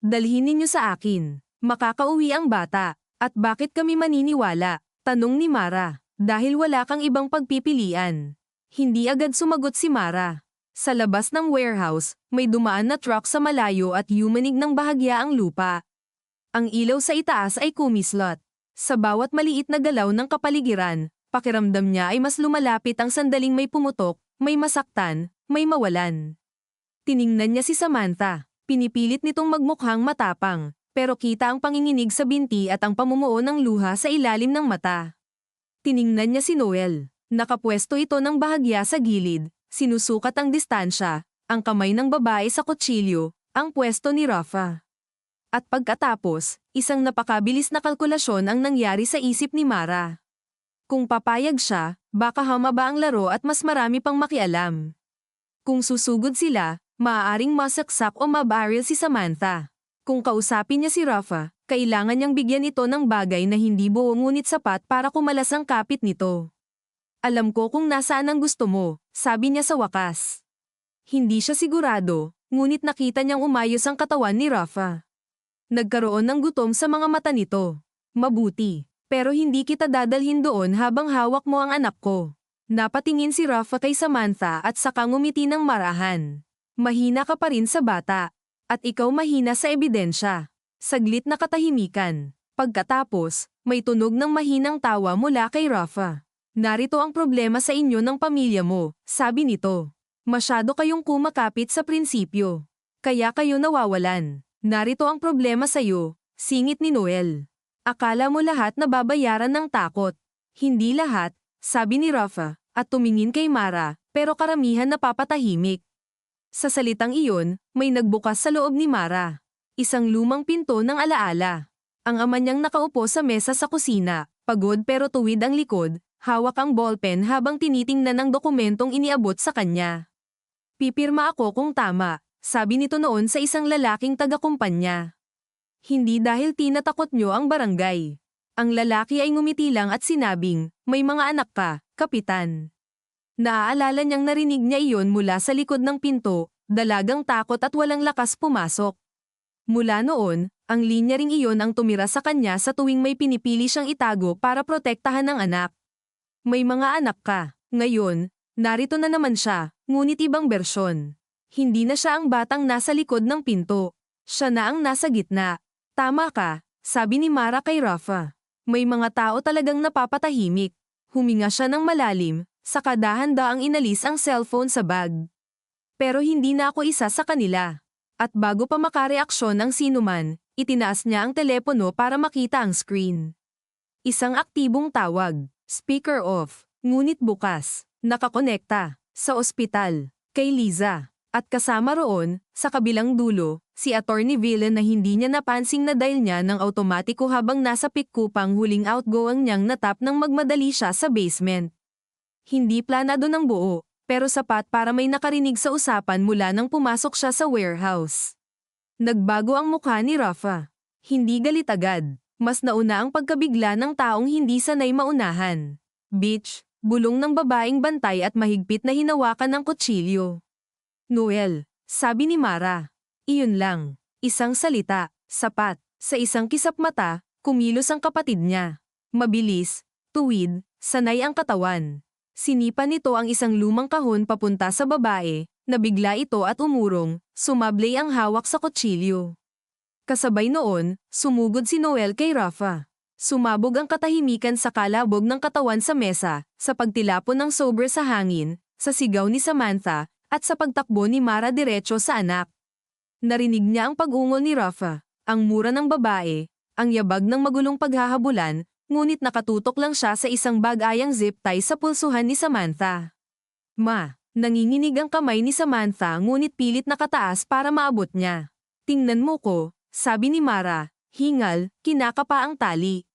Dalhin ninyo sa akin. Makakauwi ang bata. At bakit kami maniniwala? Tanong ni Mara. Dahil wala kang ibang pagpipilian. Hindi agad sumagot si Mara. Sa labas ng warehouse, may dumaan na truck sa malayo at yumanig ng bahagya ang lupa. Ang ilaw sa itaas ay kumislot. Sa bawat maliit na galaw ng kapaligiran, pakiramdam niya ay mas lumalapit ang sandaling may pumutok, may masaktan, may mawalan. Tiningnan niya si Samantha. Pinipilit nitong magmukhang matapang, pero kita ang panginginig sa binti at ang pamumuo ng luha sa ilalim ng mata. Tiningnan niya si Noel. Nakapwesto ito ng bahagya sa gilid, sinusukat ang distansya, ang kamay ng babae sa kutsilyo, ang pwesto ni Rafa. At pagkatapos, isang napakabilis na kalkulasyon ang nangyari sa isip ni Mara. Kung papayag siya, baka humaba ang laro at mas marami pang makialam. Kung susugod sila, maaaring masaksak o mabaril si Samantha. Kung kausapin niya si Rafa, kailangan niyang bigyan ito ng bagay na hindi buo ngunit sapat para kumalas ang kapit nito. Alam ko kung nasaan ang gusto mo, sabi niya sa wakas. Hindi siya sigurado, ngunit nakita niyang umayos ang katawan ni Rafa. Nagkaroon ng gutom sa mga mata nito. Mabuti, pero hindi kita dadalhin doon habang hawak mo ang anak ko. Napatingin si Rafa kay Samantha at saka ngumiti ng marahan. Mahina ka pa rin sa bata. At ikaw mahina sa ebidensya. Saglit na katahimikan. Pagkatapos, may tunog ng mahinang tawa mula kay Rafa. Narito ang problema sa inyo ng pamilya mo, sabi nito. Masyado kayong kumakapit sa prinsipyo. Kaya kayo nawawalan. Narito ang problema sa'yo, singit ni Noel. Akala mo lahat nababayaran ng takot. Hindi lahat, sabi ni Rafa, at tumingin kay Mara, pero karamihan napapatahimik. Sa salitang iyon, may nagbukas sa loob ni Mara. Isang lumang pinto ng alaala. Ang ama niyang nakaupo sa mesa sa kusina, pagod pero tuwid ang likod, hawak ang ballpen habang tinitingnan ang dokumentong iniabot sa kanya. Pipirma ako kung tama, sabi nito noon sa isang lalaking taga-kumpanya. Hindi dahil tinatakot niyo ang barangay. Ang lalaki ay ngumiti lang at sinabing, may mga anak ka, kapitan. Naaalala niyang narinig niya iyon mula sa likod ng pinto, dalagang takot at walang lakas pumasok. Mula noon, ang linya ring iyon ang tumira sa kanya sa tuwing may pinipili siyang itago para protektahan ang anak. May mga anak ka. Ngayon, narito na naman siya, ngunit ibang bersyon. Hindi na siya ang batang nasa likod ng pinto. Siya na ang nasa gitna. Tama ka, sabi ni Mara kay Rafa. May mga tao talagang napapatahimik. Huminga siya ng malalim, saka dahan-daang inalis ang cellphone sa bag. Pero hindi na ako isa sa kanila. At bago pa makareaksyon ang sinuman, itinaas niya ang telepono para makita ang screen. Isang aktibong tawag, speaker off, ngunit bukas, nakakonekta, sa ospital, kay Liza. At kasama roon, sa kabilang dulo, si Attorney Villan na hindi niya napansing na dial niya ng automatiko habang nasa pick-upang huling outgoing niyang natap nang magmadali siya sa basement. Hindi planado ng buo, pero sapat para may nakarinig sa usapan mula nang pumasok siya sa warehouse. Nagbago ang mukha ni Rafa. Hindi galit agad, mas nauna ang pagkabigla ng taong hindi sanay maunahan. Bitch, bulong ng babaeng bantay at mahigpit na hinawakan ng kutsilyo. Noel, sabi ni Mara. Iyon lang. Isang salita, sapat. Sa isang kisap mata, kumilos ang kapatid niya. Mabilis, tuwid, sanay ang katawan. Sinipa nito ang isang lumang kahon papunta sa babae, nabigla ito at umurong, sumablay ang hawak sa kutsilyo. Kasabay noon, sumugod si Noel kay Rafa. Sumabog ang katahimikan sa kalabog ng katawan sa mesa, sa pagtilapon ng sober sa hangin, sa sigaw ni Samantha, at sa pagtakbo ni Mara diretso sa anak. Narinig niya ang pag-ungol ni Rafa, ang mura ng babae, ang yabag ng magulong paghahabulan, ngunit nakatutok lang siya sa isang bag-ayang zip tie sa pulsuhan ni Samantha. Ma, nanginginig ang kamay ni Samantha ngunit pilit nakataas para maabot niya. Tingnan mo ko, sabi ni Mara, hingal, kinakapa ang tali.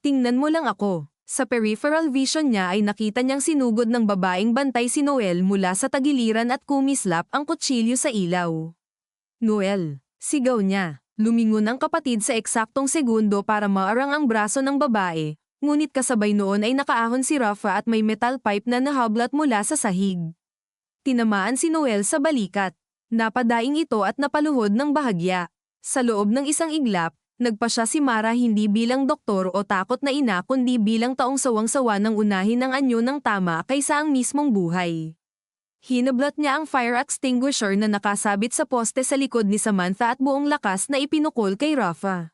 Tingnan mo lang ako. Sa peripheral vision niya ay nakita niyang sinugod ng babaeng bantay si Noel mula sa tagiliran at kumislap ang kutsilyo sa ilaw. Noel, sigaw niya. Lumingon ang kapatid sa eksaktong segundo para maarang ang braso ng babae, ngunit kasabay noon ay nakaahon si Rafa at may metal pipe na nahablat mula sa sahig. Tinamaan si Noel sa balikat. Napadaing ito at napaluhod ng bahagya. Sa loob ng isang iglap, nagpasya si Mara hindi bilang doktor o takot na ina kundi bilang taong sawang-sawa ng unahin ng anyo ng tama kaysa ang mismong buhay. Hinablat niya ang fire extinguisher na nakasabit sa poste sa likod ni Samantha at buong lakas na ipinukol kay Rafa.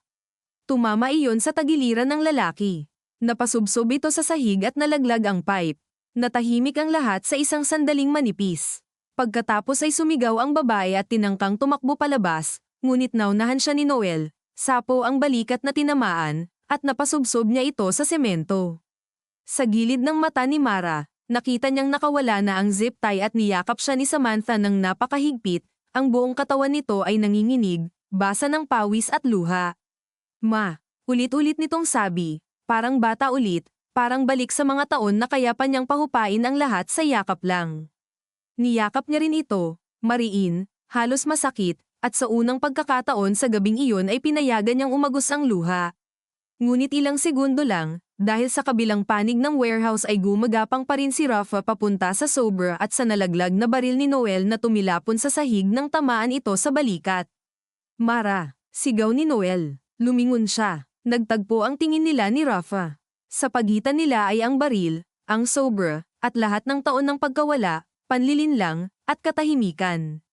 Tumama iyon sa tagiliran ng lalaki. Napasubsob ito sa sahig at nalaglag ang pipe. Natahimik ang lahat sa isang sandaling manipis. Pagkatapos ay sumigaw ang babae at tinangkang tumakbo palabas, ngunit naunahan siya ni Noel. Sapo ang balikat na tinamaan, at napasubsob niya ito sa semento. Sa gilid ng mata ni Mara, nakita niyang nakawala na ang zip tie at niyakap siya ni Samantha ng napakahigpit, ang buong katawan nito ay nanginginig, basa ng pawis at luha. Ma, ulit-ulit nitong sabi, parang bata ulit, parang balik sa mga taon na kaya pa niyang pahupain ang lahat sa yakap lang. Niyakap niya rin ito, mariin, halos masakit, at sa unang pagkakataon sa gabing iyon ay pinayagan niyang umagos ang luha. Ngunit ilang segundo lang, dahil sa kabilang panig ng warehouse ay gumagapang pa rin si Rafa papunta sa sober at sa nalaglag na baril ni Noel na tumilapon sa sahig nang tamaan ito sa balikat. Mara, sigaw ni Noel. Lumingon siya. Nagtagpo ang tingin nila ni Rafa. Sa pagitan nila ay ang baril, ang sober, at lahat ng taon ng pagkawala, panlilinlang, at katahimikan.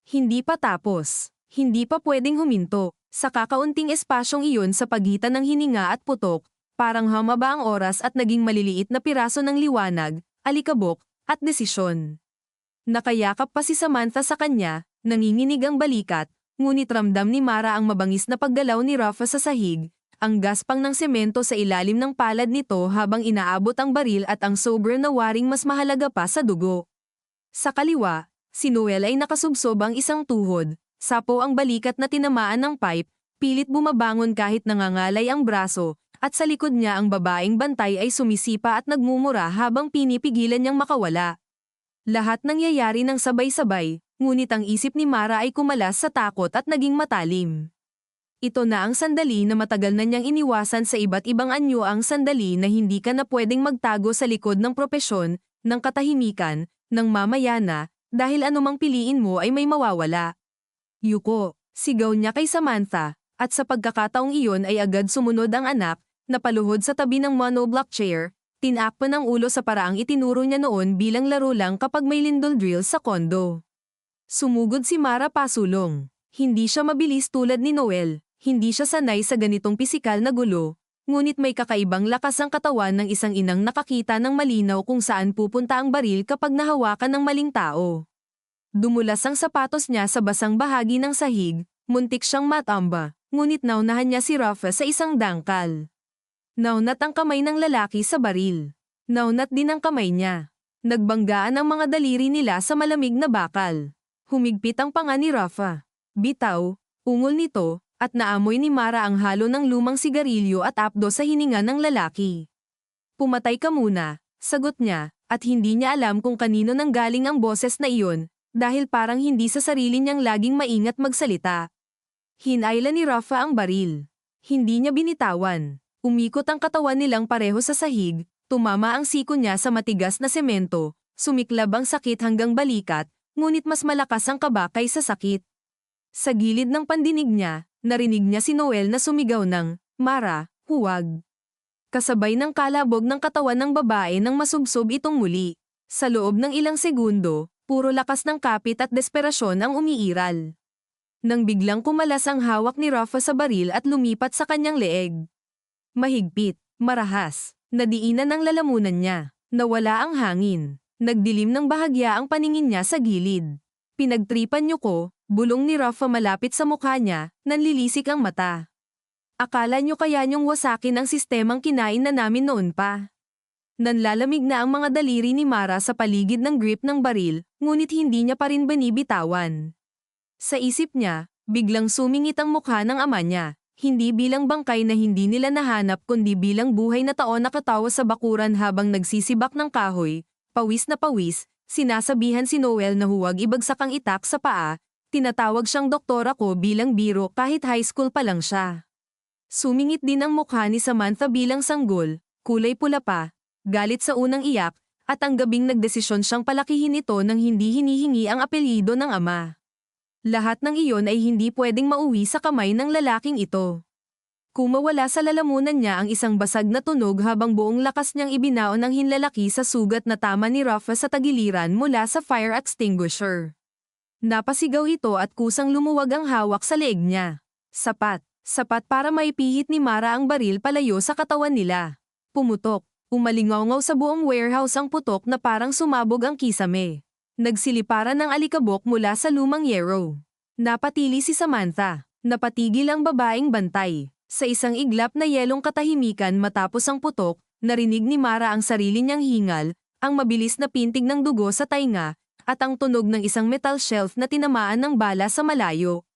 Hindi pa tapos. Hindi pa pwedeng huminto. Sa kakaunting espasyong iyon sa pagitan ng hininga at putok, parang humaba ang oras at naging maliliit na piraso ng liwanag, alikabok, at desisyon. Nakayakap pa si Samantha sa kanya, nanginginig ang balikat, ngunit ramdam ni Mara ang mabangis na paggalaw ni Rafa sa sahig, ang gaspang ng semento sa ilalim ng palad nito habang inaabot ang baril at ang sobra na waring mas mahalaga pa sa dugo. Sa kaliwa, si Noel ay nakasubsob ang isang tuhod, sapo ang balikat na tinamaan ng pipe, pilit bumabangon kahit nangangalay ang braso, at sa likod niya ang babaeng bantay ay sumisipa at nagmumura habang pinipigilan niyang makawala. Lahat nangyayari ng sabay-sabay, ngunit ang isip ni Mara ay kumalas sa takot at naging matalim. Ito na ang sandali na matagal na niyang iniwasan sa iba't ibang anyo, ang sandali na hindi ka na pwedeng magtago sa likod ng propesyon, ng katahimikan, ng mamayana, dahil anumang piliin mo ay may mawawala. Yuko, sigaw niya kay Samantha, at sa pagkakataong iyon ay agad sumunod ang anak, na paluhod sa tabi ng monoblock chair, tinakpan ang ulo sa paraang itinuro niya noon bilang laro lang kapag may lindol drill sa kondo. Sumugod si Mara pasulong. Hindi siya mabilis tulad ni Noel, hindi siya sanay sa ganitong pisikal na gulo, ngunit may kakaibang lakas ang katawan ng isang inang nakakita ng malinaw kung saan pupunta ang baril kapag nahawakan ng maling tao. Dumulas ang sapatos niya sa basang bahagi ng sahig, muntik siyang matamba, ngunit naunahan niya si Rafa sa isang dangkal. Naunat ang kamay ng lalaki sa baril. Naunat din ang kamay niya. Nagbanggaan ang mga daliri nila sa malamig na bakal. Humigpit ang panga ni Rafa. Bitaw, ungol nito, at naamoy ni Mara ang halo ng lumang sigarilyo at apdo sa hininga ng lalaki. Pumatay ka muna, sagot niya, at hindi niya alam kung kanino nanggaling ang boses na iyon, dahil parang hindi sa sarili niyang laging maingat magsalita. Hinayla ni Rafa ang baril. Hindi niya binitawan. Umikot ang katawan nilang pareho sa sahig, tumama ang siko niya sa matigas na semento, sumiklab ang sakit hanggang balikat, ngunit mas malakas ang kaba kaysa sakit. Sa gilid ng pandinig niya, narinig niya si Noel na sumigaw ng, "Mara, huwag." Kasabay ng kalabog ng katawan ng babae nang masubsob itong muli. Sa loob ng ilang segundo, puro lakas ng kapit at desperasyon ang umiiral. Nang biglang kumalas ang hawak ni Rafa sa baril at lumipat sa kanyang leeg. Mahigpit, marahas, nadiinan ang lalamunan niya, nawala ang hangin, nagdilim ng bahagya ang paningin niya sa gilid. "Pinagtripan niyo ko," bulong ni Rafa malapit sa mukha niya, nanlilisik ang mata. "Akala niyo kaya niyong wasakin ang sistemang kinain na namin noon pa?" Nanlalamig na ang mga daliri ni Mara sa paligid ng grip ng baril, ngunit hindi niya pa rin binibitawan. Sa isip niya, biglang sumingit ang mukha ng ama niya. Hindi bilang bangkay na hindi nila nahanap kundi bilang buhay na taon nakatawa sa bakuran habang nagsisibak ng kahoy, pawis na pawis, sinasabihan si Noel na huwag ibagsak ang itak sa paa, tinatawag siyang doktora ko bilang biro kahit high school pa lang siya. Sumingit din ang mukha ni Samantha bilang sanggol, kulay pula pa, galit sa unang iyak, at ang gabing nagdesisyon siyang palakihin ito nang hindi hinihingi ang apelyido ng ama. Lahat ng iyon ay hindi pwedeng mauwi sa kamay ng lalaking ito. Kumawala sa lalamunan niya ang isang basag na tunog habang buong lakas niyang ibinaon ang hinlalaki sa sugat na tama ni Rafa sa tagiliran mula sa fire extinguisher. Napasigaw ito at kusang lumuwag ang hawak sa leeg niya. Sapat para maipihit ni Mara ang baril palayo sa katawan nila. Pumutok, umalingaw sa buong warehouse ang putok na parang sumabog ang kisame. Nagsiliparan ng alikabok mula sa lumang yero. Napatili si Samantha. Napatigil ang babaeng bantay. Sa isang iglap na yelong katahimikan matapos ang putok, narinig ni Mara ang sarili niyang hingal, ang mabilis na pintig ng dugo sa tainga, at ang tunog ng isang metal shelf na tinamaan ng bala sa malayo.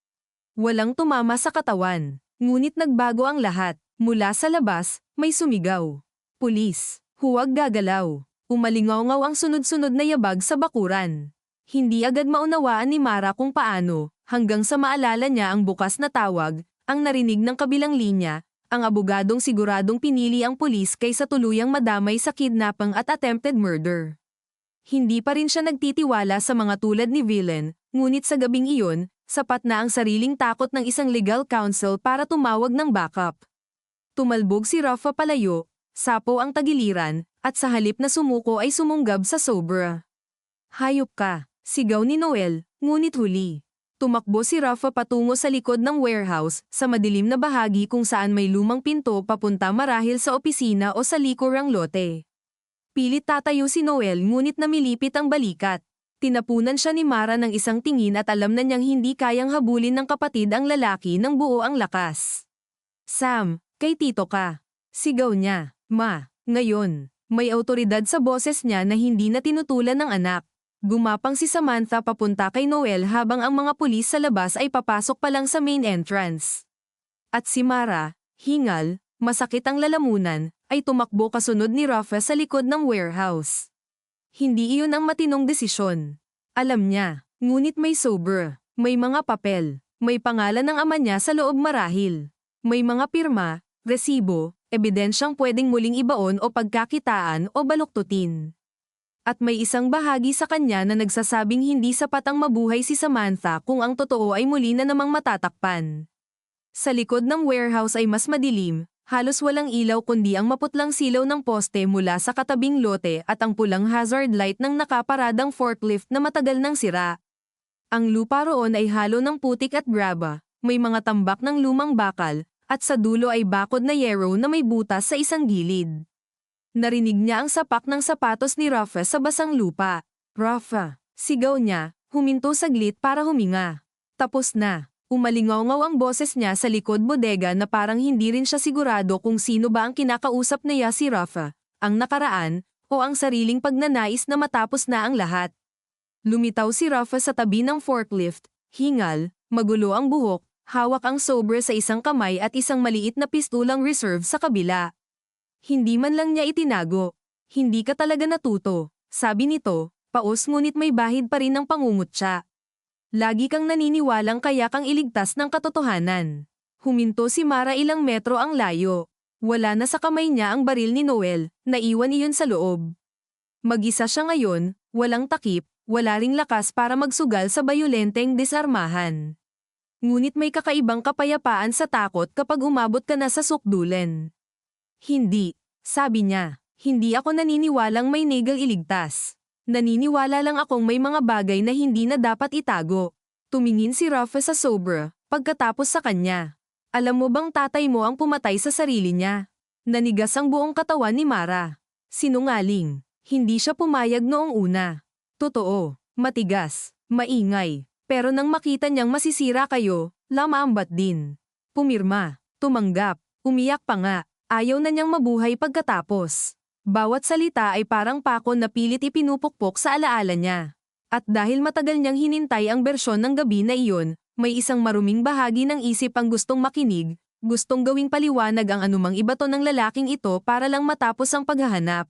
Walang tumama sa katawan, ngunit nagbago ang lahat. Mula sa labas, may sumigaw. "Pulis, huwag gagalaw." Umalingaw ang sunod-sunod na yabag sa bakuran. Hindi agad maunawaan ni Mara kung paano, hanggang sa maalala niya ang bukas na tawag, ang narinig ng kabilang linya, ang abogadong siguradong pinili ang pulis kaysa tuluyang madamay sa kidnapping at attempted murder. Hindi pa rin siya nagtitiwala sa mga tulad ni Villain, ngunit sa gabing iyon, sapat na ang sariling takot ng isang legal counsel para tumawag ng backup. Tumalbog si Rafa palayo, sapo ang tagiliran, at sa halip na sumuko ay sumunggab sa sobra. "Hayop ka," sigaw ni Noel, ngunit huli. Tumakbo si Rafa patungo sa likod ng warehouse, sa madilim na bahagi kung saan may lumang pinto papunta marahil sa opisina o sa likurang lote. Pilit tatayo si Noel ngunit namilipit ang balikat. Tinapunan siya ni Mara ng isang tingin at alam na niyang hindi kayang habulin ng kapatid ang lalaki ng buo ang lakas. Sam, kay Tito ka. Sigaw niya. Ma, ngayon. May awtoridad sa boses niya na hindi na tinutulan ng anak. Gumapang si Samantha papunta kay Noel habang ang mga pulis sa labas ay papasok pa lang sa main entrance. At si Mara, hingal, masakit ang lalamunan, ay tumakbo kasunod ni Rafa sa likod ng warehouse. Hindi iyon ang matinong desisyon. Alam niya, ngunit may sober, may mga papel, may pangalan ng ama niya sa loob marahil. May mga pirma, resibo, ebidensyang pwedeng muling ibaon o pagkakitaan o baluktutin. At may isang bahagi sa kanya na nagsasabing hindi sapat ang mabuhay si Samantha kung ang totoo ay muli na namang matatakpan. Sa likod ng warehouse ay mas madilim, halos walang ilaw kundi ang maputlang silaw ng poste mula sa katabing lote at ang pulang hazard light ng nakaparadang forklift na matagal nang sira. Ang lupa roon ay halo ng putik at graba, may mga tambak ng lumang bakal, at sa dulo ay bakod na yero na may butas sa isang gilid. Narinig niya ang sapak ng sapatos ni Rafa sa basang lupa. Rafa, sigaw niya, huminto saglit para huminga. Tapos na. Umalingaw-ngaw ang boses niya sa likod bodega na parang hindi rin siya sigurado kung sino ba ang kinakausap niya si Rafa, ang nakaraan, o ang sariling pagnanais na matapos na ang lahat. Lumitaw si Rafa sa tabi ng forklift, hingal, magulo ang buhok, hawak ang sobre sa isang kamay at isang maliit na pistulang reserve sa kabila. Hindi man lang niya itinago. Hindi ka talaga natuto, sabi nito, paos ngunit may bahid pa rin ng pangungutya. Lagi kang naniniwalang kaya kang iligtas ng katotohanan. Huminto si Mara ilang metro ang layo. Wala na sa kamay niya ang baril ni Noel, naiwan iyon sa loob. Mag-isa siya ngayon, walang takip, wala ring lakas para magsugal sa bayolenteng desarmahan. Ngunit may kakaibang kapayapaan sa takot kapag umabot ka na sa sukdulen. Hindi, sabi niya, hindi ako naniniwalang may negal iligtas. Naniniwala lang akong may mga bagay na hindi na dapat itago. Tumingin si Rafa sa sobra, pagkatapos sa kanya. Alam mo bang tatay mo ang pumatay sa sarili niya? Nanigas ang buong katawan ni Mara. Sinungaling, hindi siya pumayag noong una. Totoo, matigas, maingay, pero nang makita niyang masisira kayo, lamaambat din. Pumirma, tumanggap, umiyak pa nga. Ayaw na niyang mabuhay pagkatapos. Bawat salita ay parang pako na pilit ipinupukpok sa alaala niya. At dahil matagal niyang hinintay ang bersyon ng gabi na iyon, may isang maruming bahagi ng isip ang gustong makinig, gustong gawing paliwanag ang anumang ibato ng lalaking ito para lang matapos ang paghahanap.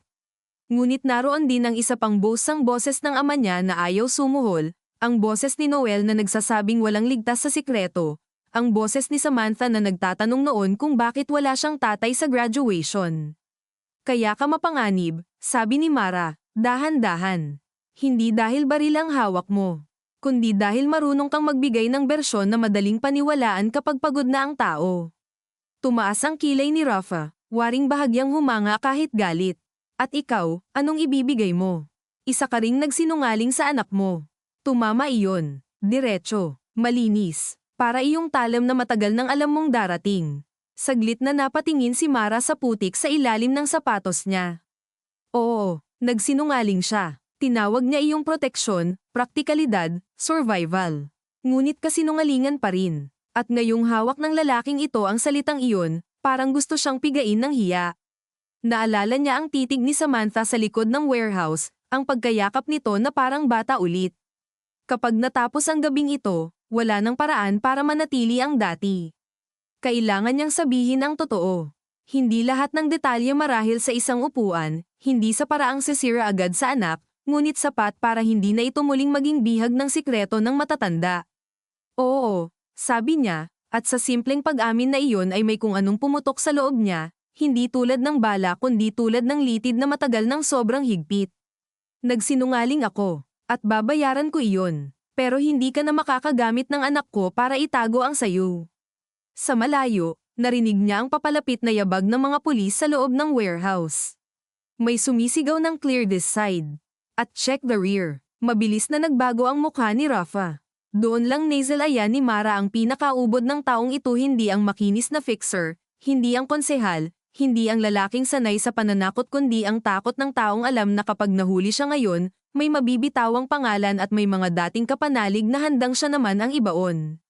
Ngunit naroon din ang isa pang bosang boses ng ama niya na ayaw sumuhol, ang boses ni Noel na nagsasabing walang ligtas sa sikreto. Ang boses ni Samantha na nagtatanong noon kung bakit wala siyang tatay sa graduation. Kaya ka mapanganib, sabi ni Mara, dahan-dahan. Hindi dahil baril ang hawak mo, kundi dahil marunong kang magbigay ng bersyon na madaling paniwalaan kapag pagod na ang tao. Tumaas ang kilay ni Rafa, waring bahagyang humanga kahit galit. At ikaw, anong ibibigay mo? Isa ka ring nagsinungaling sa anak mo. Tumama iyon, diretso, malinis. Para iyong talam na matagal nang alam mong darating. Saglit na napatingin si Mara sa putik sa ilalim ng sapatos niya. Oo, nagsinungaling siya. Tinawag niya iyong proteksyon, praktikalidad, survival. Ngunit kasinungalingan pa rin. At ngayong hawak ng lalaking ito ang salitang iyon, parang gusto siyang pigain ng hiya. Naalala niya ang titig ni Samantha sa likod ng warehouse, ang pagkayakap nito na parang bata ulit. Kapag natapos ang gabing ito, wala nang paraan para manatili ang dati. Kailangan niyang sabihin ang totoo. Hindi lahat ng detalye marahil sa isang upuan, hindi sa paraang sisira agad sa anak, ngunit sapat para hindi na ito muling maging bihag ng sikreto ng matatanda. Oo, sabi niya, at sa simpleng pag-amin na iyon ay may kung anong pumutok sa loob niya, hindi tulad ng bala kundi tulad ng litid na matagal ng sobrang higpit. Nagsinungaling ako, at babayaran ko iyon. Pero hindi ka na makakagamit ng anak ko para itago ang sayo. Sa malayo, narinig niya ang papalapit na yabag ng mga pulis sa loob ng warehouse. May sumisigaw ng clear this side. At check the rear. Mabilis na nagbago ang mukha ni Rafa. Doon lang nasalayan ni Mara ang pinakaubod ng taong ito, hindi ang makinis na fixer, hindi ang konsehal, hindi ang lalaking sanay sa pananakot, kundi ang takot ng taong alam na kapag nahuli siya ngayon, may mabibitawang pangalan at may mga dating kapanalig na handang siya naman ang ibaon.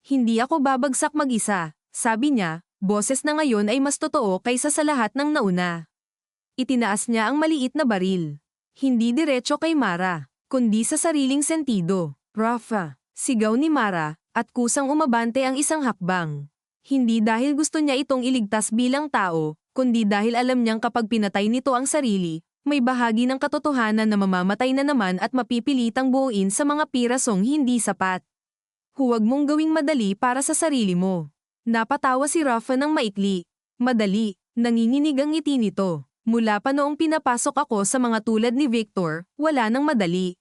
Hindi ako babagsak mag-isa, sabi niya, boses na ngayon ay mas totoo kaysa sa lahat ng nauna. Itinaas niya ang maliit na baril. Hindi diretso kay Mara, kundi sa sariling sentido. Rafa, sigaw ni Mara, at kusang umabante ang isang hakbang. Hindi dahil gusto niya itong iligtas bilang tao, kundi dahil alam niyang kapag pinatay nito ang sarili, may bahagi ng katotohanan na mamamatay na naman at mapipilitang buuin sa mga pirasong hindi sapat. Huwag mong gawing madali para sa sarili mo. Napatawa si Rafa ng maikli. Madali, nanginginig ang ngiti nito. Mula pa noong pinapasok ako sa mga tulad ni Victor, wala nang madali.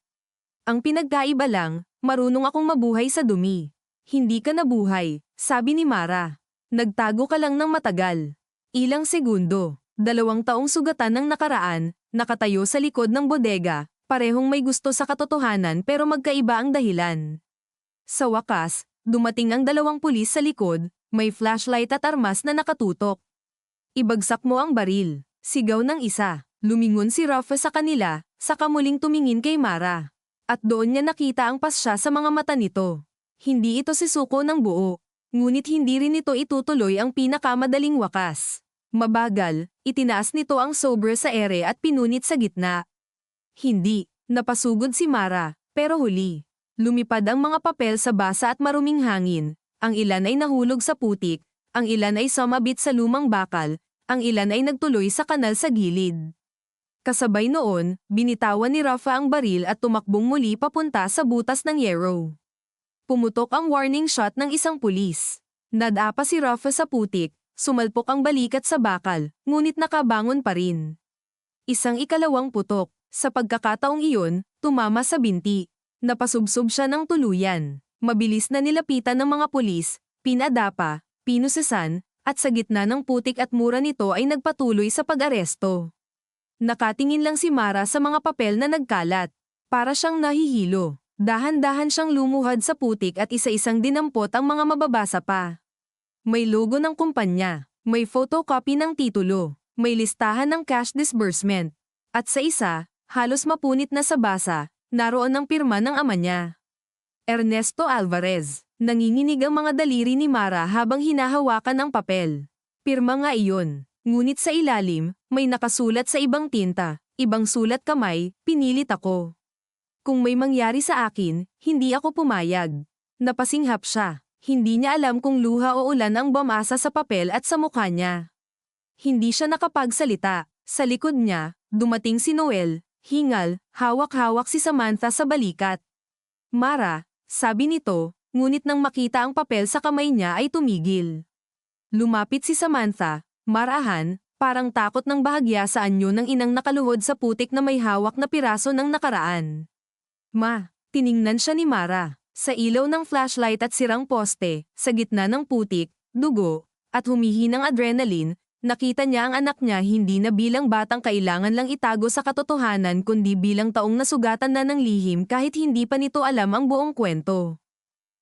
Ang pinagkaiba lang, marunong akong mabuhay sa dumi. Hindi ka nabuhay, sabi ni Mara. Nagtago ka lang ng matagal. Ilang segundo, 2 taong sugatan ng nakaraan, nakatayo sa likod ng bodega, parehong may gusto sa katotohanan pero magkaiba ang dahilan. Sa wakas, dumating ang 2 pulis sa likod, may flashlight at armas na nakatutok. Ibagsak mo ang baril, sigaw ng isa. Lumingon si Rafa sa kanila, saka muling tumingin kay Mara. At doon niya nakita ang pasya sa mga mata nito. Hindi ito sisuko ng buo, ngunit hindi rin ito itutuloy ang pinakamadaling wakas. Mabagal, itinaas nito ang sobre sa ere at pinunit sa gitna. Hindi, napasugod si Mara, pero huli. Lumipad ang mga papel sa basa at maruming hangin. Ang ilan ay nahulog sa putik, ang ilan ay sumabit sa lumang bakal, ang ilan ay nagtuloy sa kanal sa gilid. Kasabay noon, binitawan ni Rafa ang baril at tumakbong muli papunta sa butas ng Yarrow. Pumutok ang warning shot ng isang pulis. Nadapa si Rafa sa putik, sumalpok ang balikat sa bakal, ngunit nakabangon pa rin. Isang ikalawang putok, sa pagkakataong iyon, tumama sa binti. Napasubsob siya ng tuluyan. Mabilis na nilapitan ng mga pulis, pinadapa, pinusesan, at sa gitna ng putik at mura nito ay nagpatuloy sa pag-aresto. Nakatingin lang si Mara sa mga papel na nagkalat. Para siyang nahihilo. Dahan-dahan siyang lumuhad sa putik at isa-isang dinampot ang mga mababasa pa. May logo ng kumpanya, may photocopy ng titulo, may listahan ng cash disbursement. At sa isa, halos mapunit na sa basa, naroon ang pirma ng ama niya. Ernesto Alvarez. Nanginginig ang mga daliri ni Mara habang hinahawakan ang papel. Pirma nga iyon. Ngunit sa ilalim, may nakasulat sa ibang tinta, ibang sulat kamay, pinilit ako. Kung may mangyari sa akin, hindi ako pumayag. Napasinghap siya. Hindi niya alam kung luha o ulan ang bumasa sa papel at sa mukha niya. Hindi siya nakapagsalita. Sa likod niya, dumating si Noel, hingal, hawak-hawak si Samantha sa balikat. Mara, sabi nito, ngunit nang makita ang papel sa kamay niya ay tumigil. Lumapit si Samantha, marahan, parang takot ng bahagya sa anyo ng inang nakaluhod sa putik na may hawak na piraso ng nakaraan. Ma, tiningnan siya ni Mara. Sa ilaw ng flashlight at sirang poste, sa gitna ng putik, dugo, at humihinang adrenaline, nakita niya ang anak niya hindi na bilang batang kailangan lang itago sa katotohanan kundi bilang taong nasugatan na ng lihim kahit hindi pa nito alam ang buong kwento.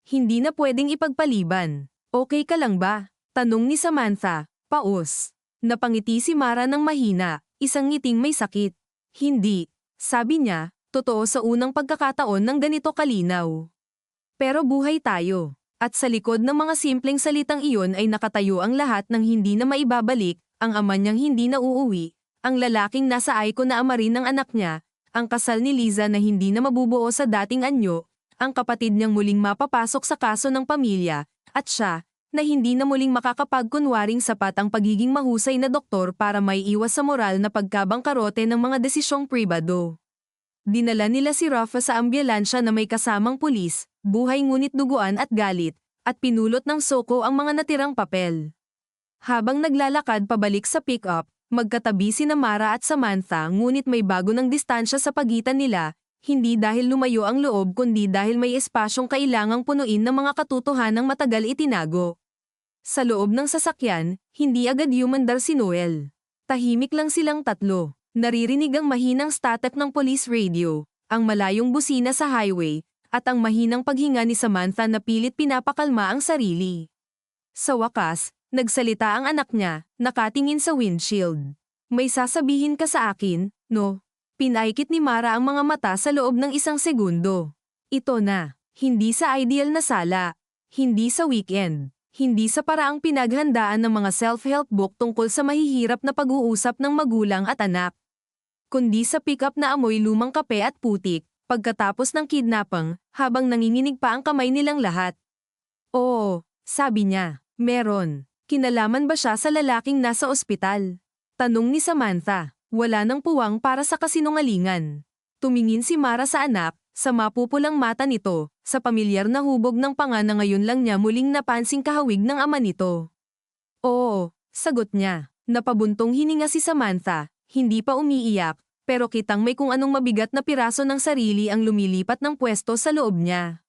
Hindi na pwedeng ipagpaliban. Okay ka lang ba? Tanong ni Samantha. Paos. Napangiti si Mara ng mahina, isang ngiting may sakit. Hindi, sabi niya, totoo sa unang pagkakataon ng ganito kalinaw. Pero buhay tayo. At sa likod ng mga simpleng salitang iyon ay nakatayo ang lahat ng hindi na maibabalik, ang ama niyang hindi na uuwi, ang lalaking nasa icon na ama rin ng anak niya, ang kasal ni Liza na hindi na mabubuo sa dating anyo, ang kapatid niyang muling mapapasok sa kaso ng pamilya, at siya, na hindi na muling makakapagkunwaring sapat ang pagiging mahusay na doktor para may iwas sa moral na pagkabangkarote ng mga desisyong pribado. Dinala nila si Rafa sa ambulansya na may kasamang pulis, buhay ngunit duguan at galit, at pinulot ng soko ang mga natirang papel. Habang naglalakad pabalik sa pick-up, magkatabi sina Mara at Samantha ngunit may bago ng distansya sa pagitan nila, hindi dahil lumayo ang loob kundi dahil may espasyong kailangang punuin ng mga katotohanang matagal itinago. Sa loob ng sasakyan, hindi agad humandar si Noel. Tahimik lang silang tatlo. Naririnig ang mahinang static ng police radio, ang malayong busina sa highway, at ang mahinang paghinga ni Samantha na pilit pinapakalma ang sarili. Sa wakas, nagsalita ang anak niya, nakatingin sa windshield. May sasabihin ka sa akin, no? Pinaikit ni Mara ang mga mata sa loob ng isang segundo. Ito na, hindi sa ideal na sala, hindi sa weekend, hindi sa paraang pinaghandaan ng mga self-help book tungkol sa mahihirap na pag-uusap ng magulang at anak, kundi sa pick-up na amoy lumang kape at putik, pagkatapos ng kidnapang, habang nanginginig pa ang kamay nilang lahat. Oo, sabi niya, meron. Kinalaman ba siya sa lalaking nasa ospital? Tanong ni Samantha, wala nang puwang para sa kasinungalingan. Tumingin si Mara sa anak, sa mapupulang mata nito, sa pamilyar na hubog ng panga na ngayon lang niya muling napansing kahawig ng ama nito. Oo, sagot niya. Napabuntong hininga si Samantha, hindi pa umiiyak, pero kitang may kung anong mabigat na piraso ng sarili ang lumilipat ng pwesto sa loob niya.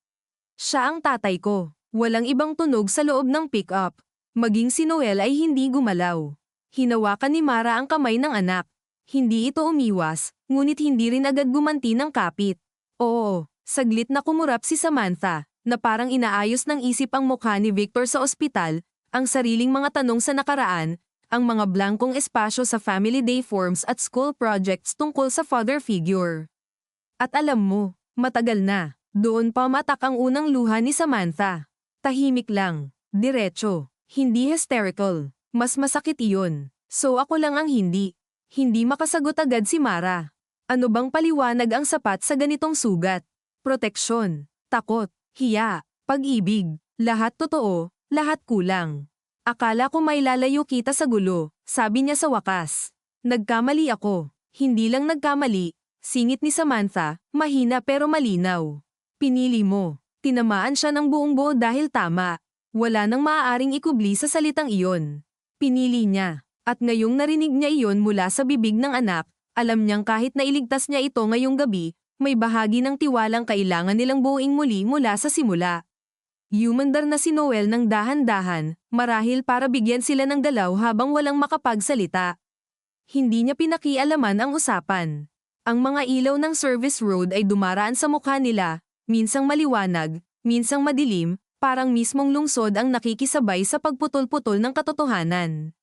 Siya ang tatay ko. Walang ibang tunog sa loob ng pick-up. Maging si Noel ay hindi gumalaw. Hinawakan ni Mara ang kamay ng anak. Hindi ito umiwas, ngunit hindi rin agad gumanti ng kapit. Oo, saglit na kumurap si Samantha, na parang inaayos ng isip ang mukha ni Victor sa ospital, ang sariling mga tanong sa nakaraan, ang mga blankong espasyo sa family day forms at school projects tungkol sa father figure. At alam mo, matagal na, doon pa matak ang unang luha ni Samantha. Tahimik lang, diretso, hindi hysterical, mas masakit iyon. So ako lang ang hindi. Hindi makasagot agad si Mara. Ano bang paliwanag ang sapat sa ganitong sugat? Proteksyon, takot, hiya, pag-ibig, lahat totoo, lahat kulang. Akala ko may lalayo kita sa gulo, sabi niya sa wakas. Nagkamali ako. Hindi lang nagkamali, singit ni Samantha, mahina pero malinaw. Pinili mo. Tinamaan siya ng buong buo dahil tama. Wala nang maaaring ikubli sa salitang iyon. Pinili niya. At ngayong narinig niya iyon mula sa bibig ng anak, alam niyang kahit nailigtas niya ito ngayong gabi, may bahagi ng tiwalang kailangan nilang buuing muli mula sa simula. Yumandar na si Noel ng dahan-dahan, marahil para bigyan sila ng dalaw habang walang makapagsalita. Hindi niya pinakialaman ang usapan. Ang mga ilaw ng service road ay dumaraan sa mukha nila, minsang maliwanag, minsang madilim, parang mismong lungsod ang nakikisabay sa pagputol-putol ng katotohanan.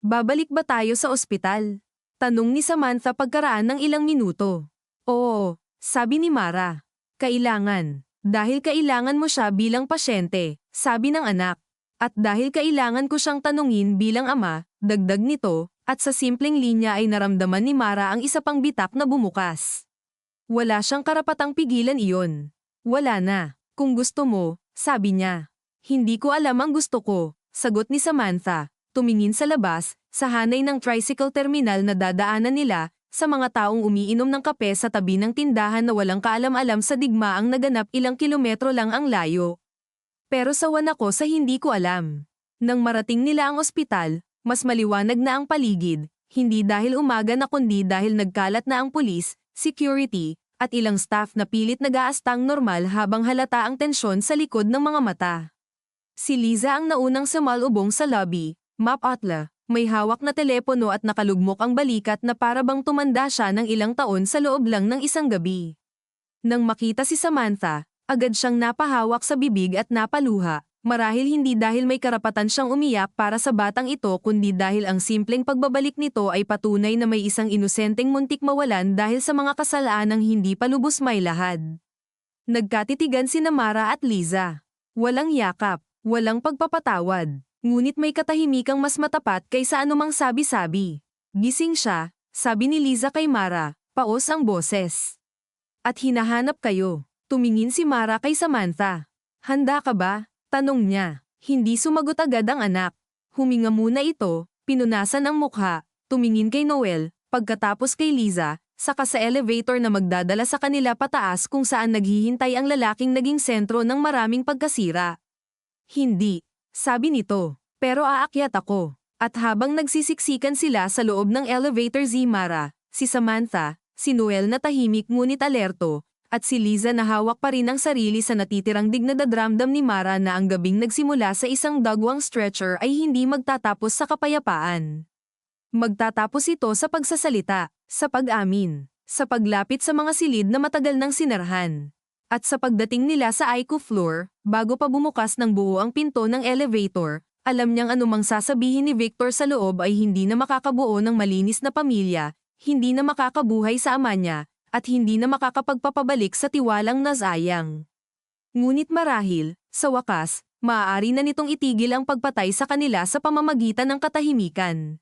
Babalik ba tayo sa ospital? Tanong ni Samantha pagkaraan ng ilang minuto. Oo, sabi ni Mara. Kailangan. Dahil kailangan mo siya bilang pasyente, sabi ng anak. At dahil kailangan ko siyang tanungin bilang ama, dagdag nito, at sa simpleng linya ay naramdaman ni Mara ang isa pang bitak na bumukas. Wala siyang karapatang pigilan iyon. Wala na. Kung gusto mo, sabi niya. Hindi ko alam ang gusto ko, sagot ni Samantha. Tumingin sa labas, sa hanay ng tricycle terminal na dadaanan nila, sa mga taong umiinom ng kape sa tabi ng tindahan na walang kaalam-alam sa digmaang naganap ilang kilometro lang ang layo. Pero sawan ako sa hindi ko alam. Nang marating nila ang ospital, mas maliwanag na ang paligid, hindi dahil umaga na kundi dahil nagkalat na ang pulis, security, at ilang staff na pilit nag-aastang normal habang halata ang tensyon sa likod ng mga mata. Si Liza ang naunang sumalubong sa lobby. Mapatla, may hawak na telepono at nakalugmok ang balikat na para bang tumanda siya ng ilang taon sa loob lang ng isang gabi. Nang makita si Samantha, agad siyang napahawak sa bibig at napaluha, marahil hindi dahil may karapatan siyang umiyak para sa batang ito kundi dahil ang simpleng pagbabalik nito ay patunay na may isang inosenteng muntik mawalan dahil sa mga kasalaanang hindi pa lubos may lahad. Nagkatitigan sina Mara at Liza. Walang yakap, walang pagpapatawad. Ngunit may katahimikang mas matapat kaysa anumang sabi-sabi. Gising siya, sabi ni Liza kay Mara, paos ang boses. At hinahanap kayo. Tumingin si Mara kay Samantha. Handa ka ba? Tanong niya. Hindi sumagot agad ang anak. Huminga muna ito, pinunasan ang mukha, tumingin kay Noel, pagkatapos kay Liza, saka sa elevator na magdadala sa kanila pataas kung saan naghihintay ang lalaking naging sentro ng maraming pagkasira. Hindi. Sabi nito, pero aakyat ako. At habang nagsisiksikan sila sa loob ng elevator si Mara, si Samantha, si Noel na tahimik ngunit alerto, at si Liza na hawak pa rin ang sarili sa natitirang dignadadramdam ni Mara na ang gabing nagsimula sa isang dagwang stretcher ay hindi magtatapos sa kapayapaan. Magtatapos ito sa pagsasalita, sa pag-amin, sa paglapit sa mga silid na matagal nang sinarhan. At sa pagdating nila sa IQ floor, bago pa bumukas ng buo ang pinto ng elevator, alam niyang anumang sasabihin ni Victor sa loob ay hindi na makakabuo ng malinis na pamilya, hindi na makakabuhay sa ama niya, at hindi na makakapagpapabalik sa tiwalang nasayang. Ngunit marahil, sa wakas, maaari na nitong itigil ang pagpatay sa kanila sa pamamagitan ng katahimikan.